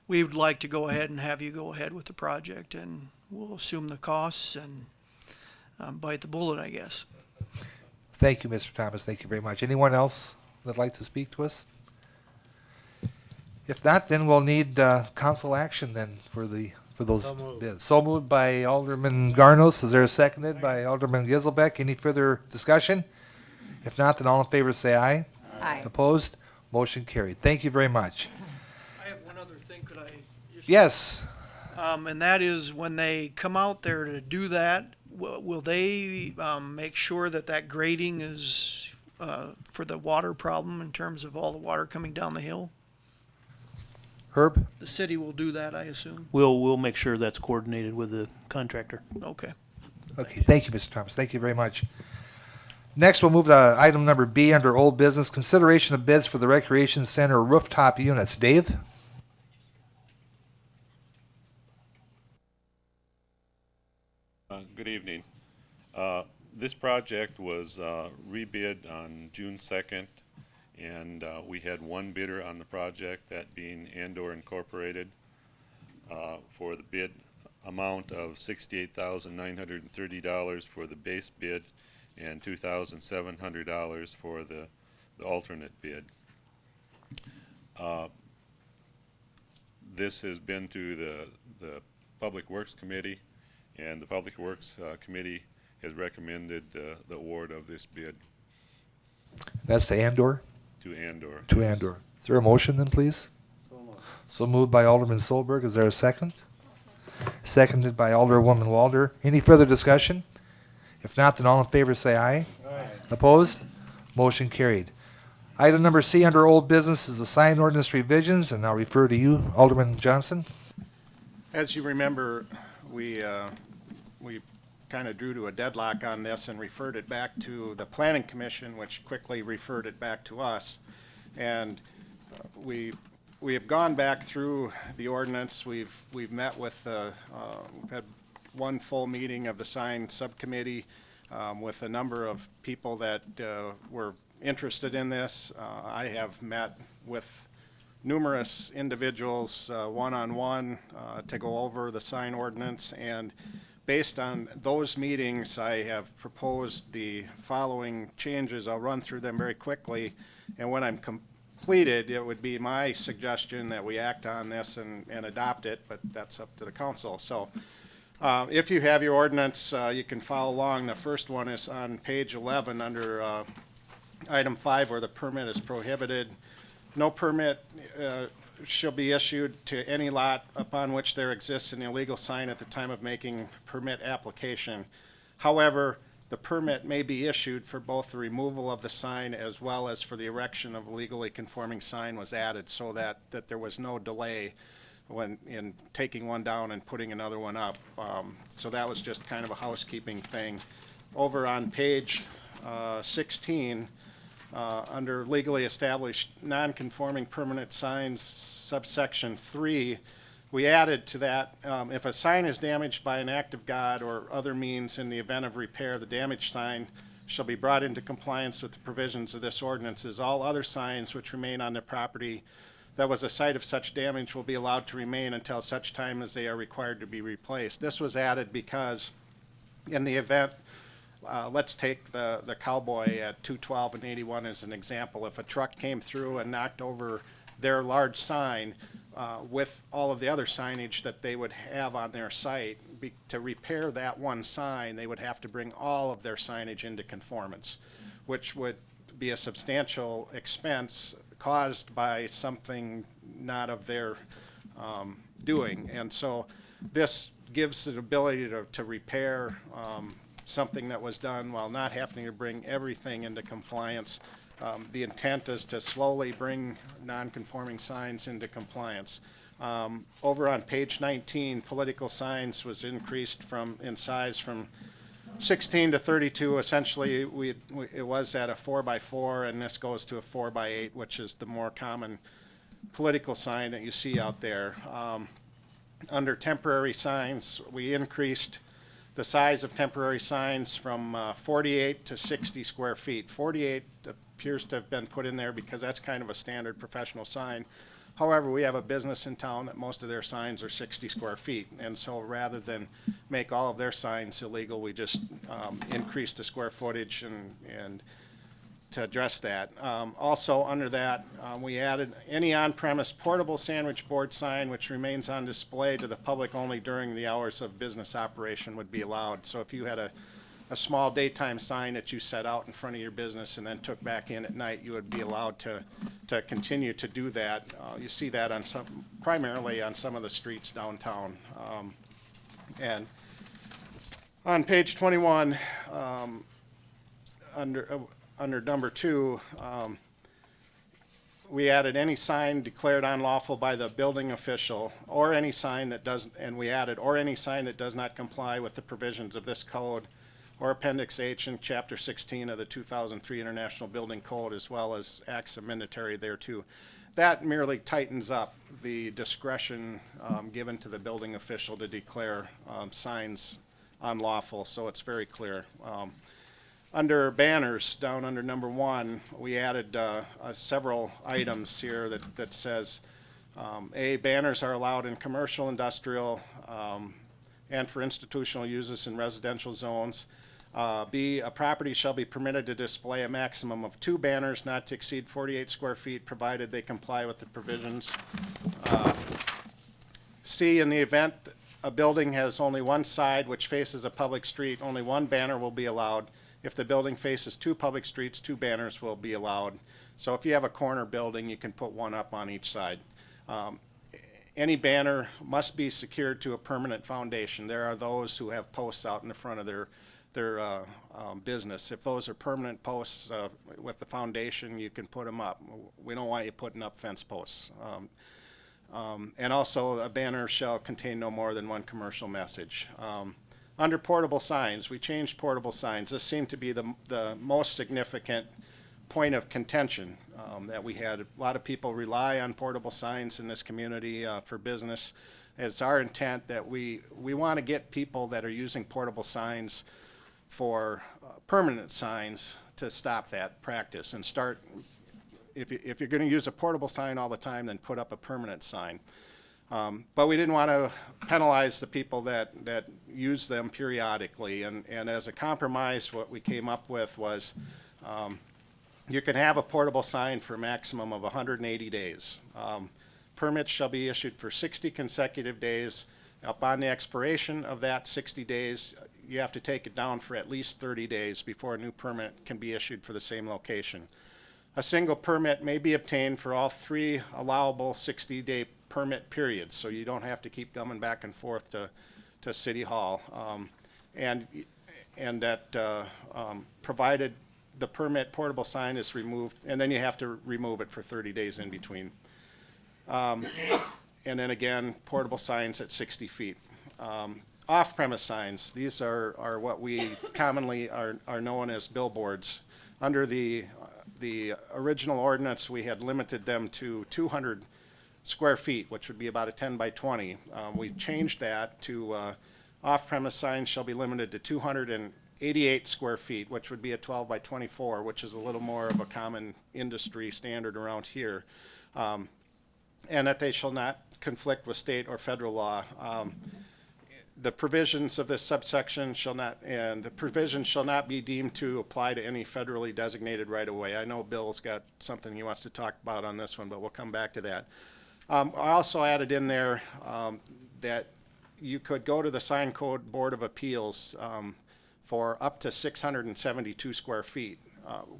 we would like to go ahead and have you go ahead with the project, and we'll assume the costs and bite the bullet, I guess. Thank you, Mr. Thomas. Thank you very much. Anyone else that'd like to speak to us? If not, then we'll need council action then for those So moved. bids. So moved by Alderman Garnos. Is there a seconded by Alderman Giselbeck? Any further discussion? If not, then all in favor say aye. Aye. Opposed? Motion carried. Thank you very much. I have one other thing, could I? Yes. And that is when they come out there to do that, will they make sure that grading is for the water problem in terms of all the water coming down the hill? Herb? The city will do that, I assume? We'll make sure that's coordinated with the contractor. Okay. Okay, thank you, Mr. Thomas. Thank you very much. Next, we'll move to item number B under old business, consideration of bids for the recreation center rooftop units. Dave? Good evening. This project was rebid on June 2nd, and we had one bidder on the project, that being Andor Incorporated, for the bid amount of $68,930 for the base bid and $2,700 for the alternate bid. This has been to the Public Works Committee, and the Public Works Committee has recommended the award of this bid That's to Andor? to Andor. To Andor. Is there a motion then, please? So moved by Alderman Solberg. Is there a second? Seconded by Alderwoman Walder. Any further discussion? If not, then all in favor say aye. Aye. Opposed? Motion carried. Item number C under old business is the sign ordinance revisions, and I'll refer to you, Alderman Johnson. As you remember, we kind of drew to a deadlock on this and referred it back to the Planning Commission, which quickly referred it back to us. And we have gone back through the ordinance. We've met with, we've had one full meeting of the sign subcommittee with a number of people that were interested in this. I have met with numerous individuals one-on-one to go over the sign ordinance, and based on those meetings, I have proposed the following changes. I'll run through them very quickly, and when I'm completed, it would be my suggestion that we act on this and adopt it, but that's up to the council. So if you have your ordinance, you can follow along. The first one is on page 11 under item 5, where the permit is prohibited. No permit shall be issued to any lot upon which there exists an illegal sign at the time of making permit application. However, the permit may be issued for both the removal of the sign as well as for the erection of a legally conforming sign was added, so that there was no delay when in taking one down and putting another one up. So that was just kind of a housekeeping thing. Over on page 16, under legally established non-conforming permanent signs, subsection 3, we added to that, if a sign is damaged by an act of God or other means in the event of repair, the damaged sign shall be brought into compliance with the provisions of this ordinance. As all other signs which remain on the property that was a site of such damage will be allowed to remain until such time as they are required to be replaced. This was added because in the event, let's take the Cowboy at 212 and 81 as an example. If a truck came through and knocked over their large sign with all of the other signage that they would have on their site, to repair that one sign, they would have to bring all of their signage into conformance, which would be a substantial expense caused by something not of their doing. And so this gives the ability to repair something that was done while not having to bring everything into compliance. The intent is to slowly bring non-conforming signs into compliance. Over on page 19, political signs was increased in size from 16 to 32. Essentially, it was at a 4x4, and this goes to a 4x8, which is the more common political sign that you see out there. Under temporary signs, we increased the size of temporary signs from 48 to 60 square feet. 48 appears to have been put in there because that's kind of a standard professional sign. However, we have a business in town that most of their signs are 60 square feet. And so rather than make all of their signs illegal, we just increased the square footage and to address that. Also under that, we added any on-premise portable sandwich board sign which remains on display to the public only during the hours of business operation would be allowed. So if you had a small daytime sign that you set out in front of your business and then took back in at night, you would be allowed to continue to do that. You see that on primarily on some of the streets downtown. And on page 21, under number 2, we added any sign declared unlawful by the building official, or any sign that does, and we added, or any sign that does not comply with the provisions of this code, or Appendix H in Chapter 16 of the 2003 International Building Code, as well as acts amendatory thereto. That merely tightens up the discretion given to the building official to declare signs unlawful, so it's very clear. Under banners, down under number 1, we added several items here that says, A, banners are allowed in commercial, industrial, and for institutional uses in residential zones. B, a property shall be permitted to display a maximum of 2 banners not to exceed 48 square feet, provided they comply with the provisions. C, in the event a building has only one side which faces a public street, only one banner will be allowed. If the building faces two public streets, two banners will be allowed. So if you have a corner building, you can put one up on each side. Any banner must be secured to a permanent foundation. There are those who have posts out in the front of their business. If those are permanent posts with the foundation, you can put them up. We don't want you putting up fence posts. And also, a banner shall contain no more than one commercial message. Under portable signs, we changed portable signs. This seemed to be the most significant point of contention that we had. A lot of people rely on portable signs in this community for business. It's our intent that we want to get people that are using portable signs for permanent signs to stop that practice and start, if you're going to use a portable sign all the time, then put up a permanent sign. But we didn't want to penalize the people that use them periodically. And as a compromise, what we came up with was you can have a portable sign for a maximum of 180 days. Permits shall be issued for 60 consecutive days. Upon the expiration of that 60 days, you have to take it down for at least 30 days before a new permit can be issued for the same location. A single permit may be obtained for all 3 allowable 60-day permit periods, so you don't have to keep coming back and forth to City Hall. And that provided the permit portable sign is removed, and then you have to remove it for 30 days in between. And then again, portable signs at 60 feet. Off-premise signs, these are what we commonly are known as billboards. Under the original ordinance, we had limited them to 200 square feet, which would be about a 10 by 20. We changed that to off-premise signs shall be limited to 288 square feet, which would be a 12 by 24, which is a little more of a common industry standard around here. And that they shall not conflict with state or federal law. The provisions of this subsection shall not be deemed to apply to any federally designated right-of-way. I know Bill's got something he wants to talk about on this one, but we'll come back to that. I also added in there that you could go to the Sign Code Board of Appeals for up to 672 square feet.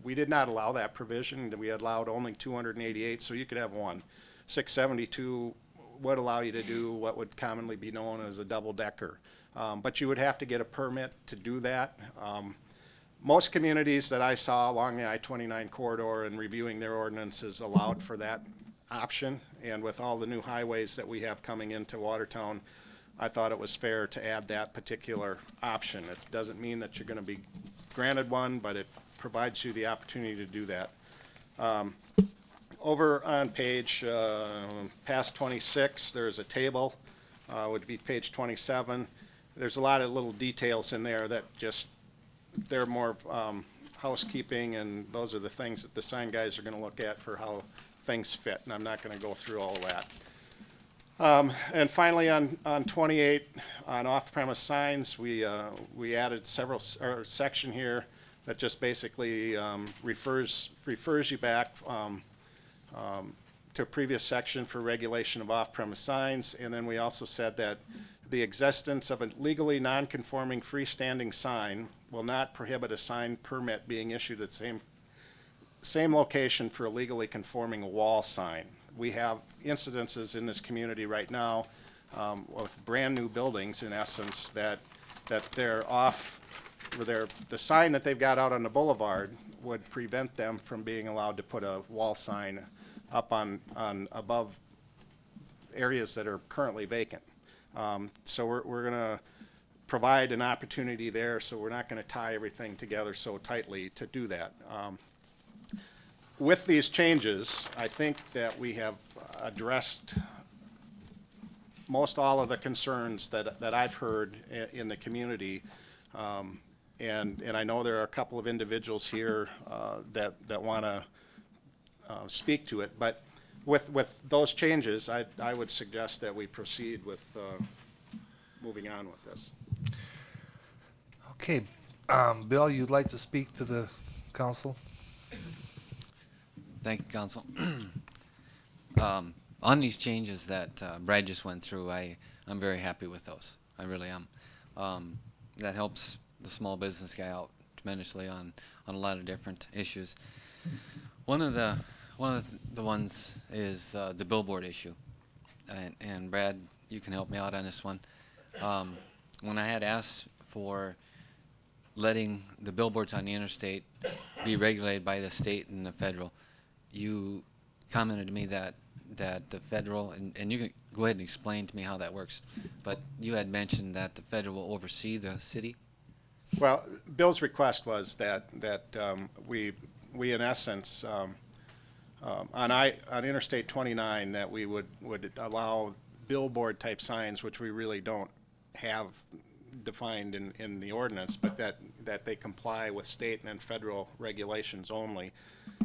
We did not allow that provision. We allowed only 288, so you could have one. 672 would allow you to do what would commonly be known as a double-decker. But you would have to get a permit to do that. Most communities that I saw along the I-29 corridor and reviewing their ordinances allowed for that option. And with all the new highways that we have coming into Watertown, I thought it was fair to add that particular option. It doesn't mean that you're going to be granted one, but it provides you the opportunity to do that. Over on page past 26, there's a table, would be page 27. There's a lot of little details in there that just, they're more housekeeping, and those are the things that the sign guys are going to look at for how things fit, and I'm not going to go through all of that. And finally, on 28, on off-premise signs, we added a section here that just basically refers you back to a previous section for regulation of off-premise signs. And then we also said that the existence of a legally non-conforming freestanding sign will not prohibit a sign permit being issued at the same location for a legally conforming wall sign. We have incidences in this community right now with brand new buildings, in essence, that they're off, the sign that they've got out on the boulevard would prevent them from being allowed to put a wall sign up on above areas that are currently vacant. So we're going to provide an opportunity there, so we're not going to tie everything together so tightly to do that. With these changes, I think that we have addressed most all of the concerns that I've heard in the community. And I know there are a couple of individuals here that want to speak to it, but with those changes, I would suggest that we proceed with moving on with this. Okay, Bill, you'd like to speak to the council? Thank you, Council. on these changes that Brad just went through, I'm very happy with those. I really am. That helps the small business guy out tremendously on a lot of different issues. One of the ones is the billboard issue, and Brad, you can help me out on this one. When I had asked for letting the billboards on the interstate be regulated by the state and the federal, you commented to me that the federal, and you can go ahead and explain to me how that works, but you had mentioned that the federal will oversee the city. Well, Bill's request was that we in essence on Interstate 29 that we would allow billboard type signs, which we really don't have defined in the ordinance, but that they comply with state and federal regulations only,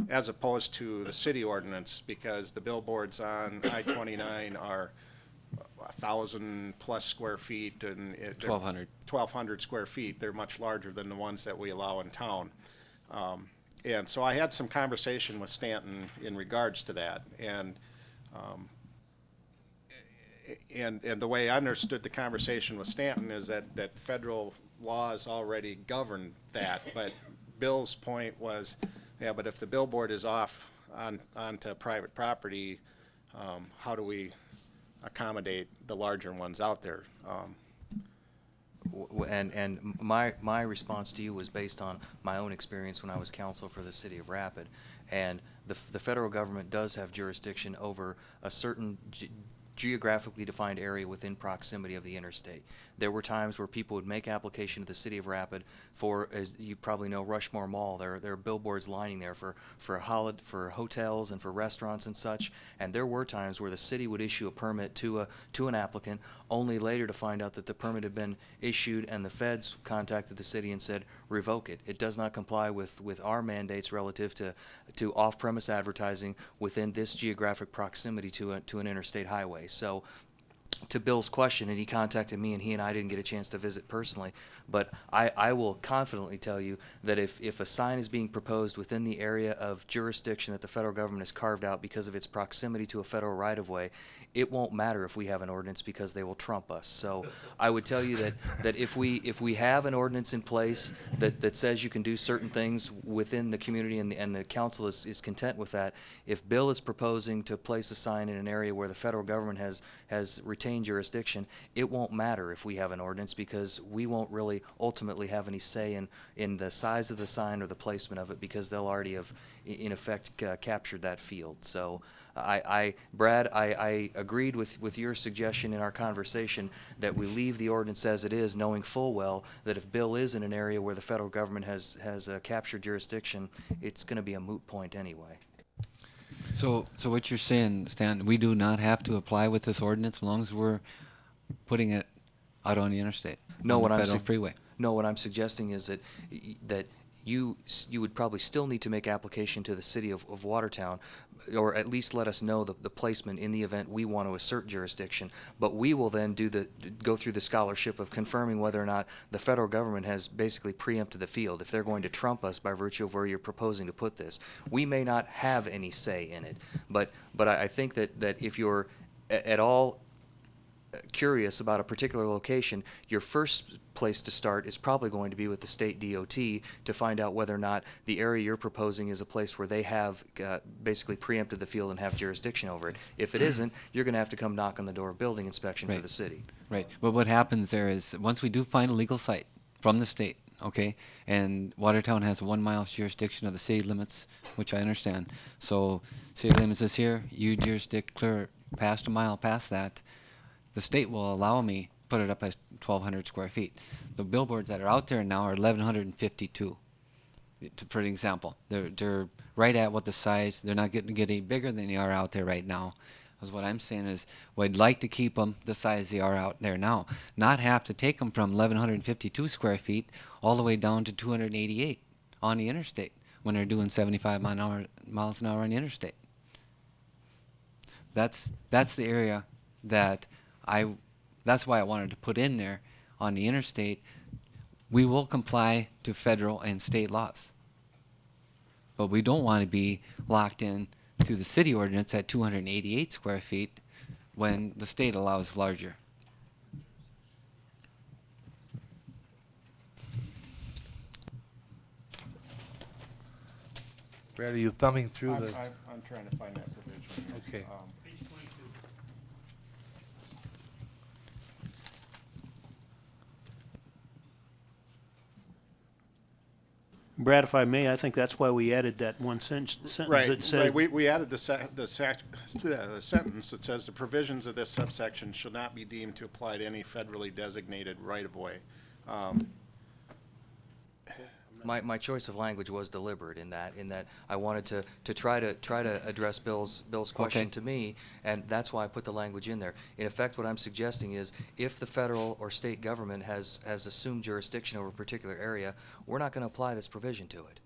as opposed to the city ordinance, because the billboards on I-29 are 1,000+ square feet and 1,200 square feet. They're much larger than the ones that we allow in town. And so I had some conversation with Stanton in regards to that, and the way I understood the conversation with Stanton is that federal laws already govern that, but Bill's point was, yeah, but if the billboard is off onto private property, how do we accommodate the larger ones out there? And my response to you was based on my own experience when I was counsel for the city of Rapid, and the federal government does have jurisdiction over a certain geographically defined area within proximity of the interstate. There were times where people would make application to the city of Rapid for, as you probably know, Rushmore Mall. There are billboards lining there for hotels and for restaurants and such. And there were times where the city would issue a permit to an applicant, only later to find out that the permit had been issued, and the feds contacted the city and said, revoke it. It does not comply with our mandates relative to off-premise advertising within this geographic proximity to an interstate highway. So, to Bill's question, and he contacted me, and he and I didn't get a chance to visit personally, but I will confidently tell you that if a sign is being proposed within the area of jurisdiction that the federal government has carved out because of its proximity to a federal right-of-way, it won't matter if we have an ordinance because they will trump us. So I would tell you that if we have an ordinance in place that says you can do certain things within the community and the council is content with that, if Bill is proposing to place a sign in an area where the federal government has retained jurisdiction, it won't matter if we have an ordinance because we won't really ultimately have any say in the size of the sign or the placement of it because they'll already have in effect captured that field. So Brad, I agreed with your suggestion in our conversation that we leave the ordinance as it is, knowing full well that if Bill is in an area where the federal government has captured jurisdiction, it's going to be a moot point anyway. So what you're saying, Stan, we do not have to apply with this ordinance as long as we're putting it out on the interstate, No, on the federal freeway. No, what I'm suggesting is that you would probably still need to make application to the city of Watertown, or at least let us know the placement in the event we want to assert jurisdiction. But we will then go through the scholarship of confirming whether or not the federal government has basically preempted the field. If they're going to trump us by virtue of where you're proposing to put this, we may not have any say in it. But I think that if you're at all curious about a particular location, your first place to start is probably going to be with the state DOT to find out whether or not the area you're proposing is a place where they have basically preempted the field and have jurisdiction over it. If it isn't, you're going to have to come knock on the door of building inspection for the city. Right. But what happens there is once we do find a legal site from the state, okay, and Watertown has a 1 mile jurisdiction of the city limits, which I understand. So city limits is here, you jurisdict clear past a mile past that, the state will allow me put it up as 1,200 square feet. The billboards that are out there now are 1,152. For example, they're right at what the size. They're not getting any bigger than they are out there right now. Because what I'm saying is, we'd like to keep them the size they are out there now, not have to take them from 1,152 square feet all the way down to 288 on the interstate when they're doing 75 miles an hour on the interstate. That's the area that that's why I wanted to put in there on the interstate. We will comply to federal and state laws, but we don't want to be locked in to the city ordinance at 288 square feet when the state allows larger. Brad, are you thumbing through I'm, the? I'm trying to find that provision here. Okay. Brad, if I may, I think that's why we added that one sentence that says. Right, we added the sentence that says the provisions of this subsection shall not be deemed to apply to any federally designated right-of-way. My choice of language was deliberate in that I wanted to try to address Bill's question Okay. to me, and that's why I put the language in there. In effect, what I'm suggesting is if the federal or state government has assumed jurisdiction over a particular area, we're not going to apply this provision to it.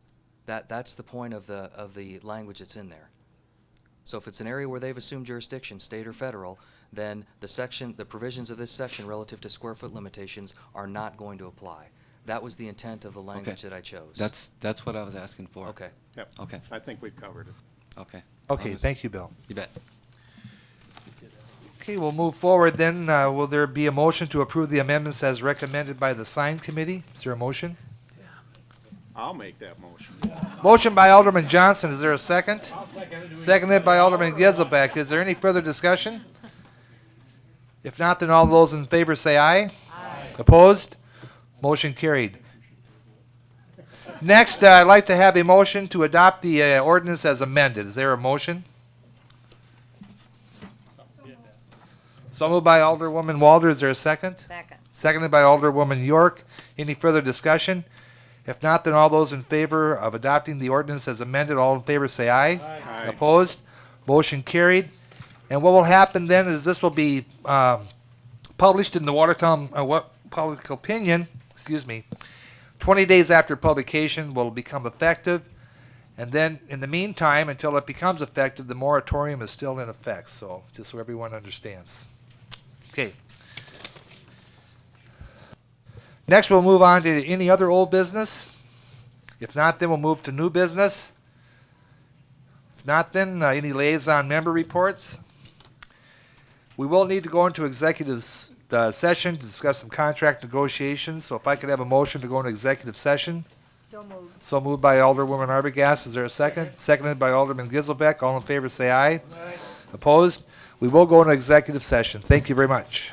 That's the point of the language that's in there. So if it's an area where they've assumed jurisdiction, state or federal, then the provisions of this section relative to square foot limitations are not going to apply. That was the intent of the language that I chose. That's what I was asking for. Okay. Yep. Okay. I think we've covered it. Okay. Okay, thank you, Bill. You bet. Okay, we'll move forward then. Will there be a motion to approve the amendments as recommended by the sign committee? Is there a motion? I'll make that motion. Motion by Alderman Johnson. Is there a second? Seconded by Alderman Gieselbeck. Is there any further discussion? If not, then all those in favor say aye. Aye. Opposed? Motion carried. Next, I'd like to have a motion to adopt the ordinance as amended. Is there a motion? So moved by Alderwoman Walter. Is there a second? Second. Seconded by Alderwoman York. Any further discussion? If not, then all those in favor of adopting the ordinance as amended, all in favor say aye. Aye. Opposed? Motion carried. And what will happen then is this will be published in the Watertown Public Opinion, 20 days after publication will become effective. And then in the meantime, until it becomes effective, the moratorium is still in effect. So just so everyone understands. Okay. Next, we'll move on to any other old business. If not, then we'll move to new business. If not, then any liaison member reports. We will need to go into executive session to discuss some contract negotiations. So if I could have a motion to go into executive session. So moved. So moved by Alderwoman Arbogast. Is there a second? Seconded by Alderman Gieselbeck. All in favor say aye. Aye. Opposed? We will go into executive session. Thank you very much.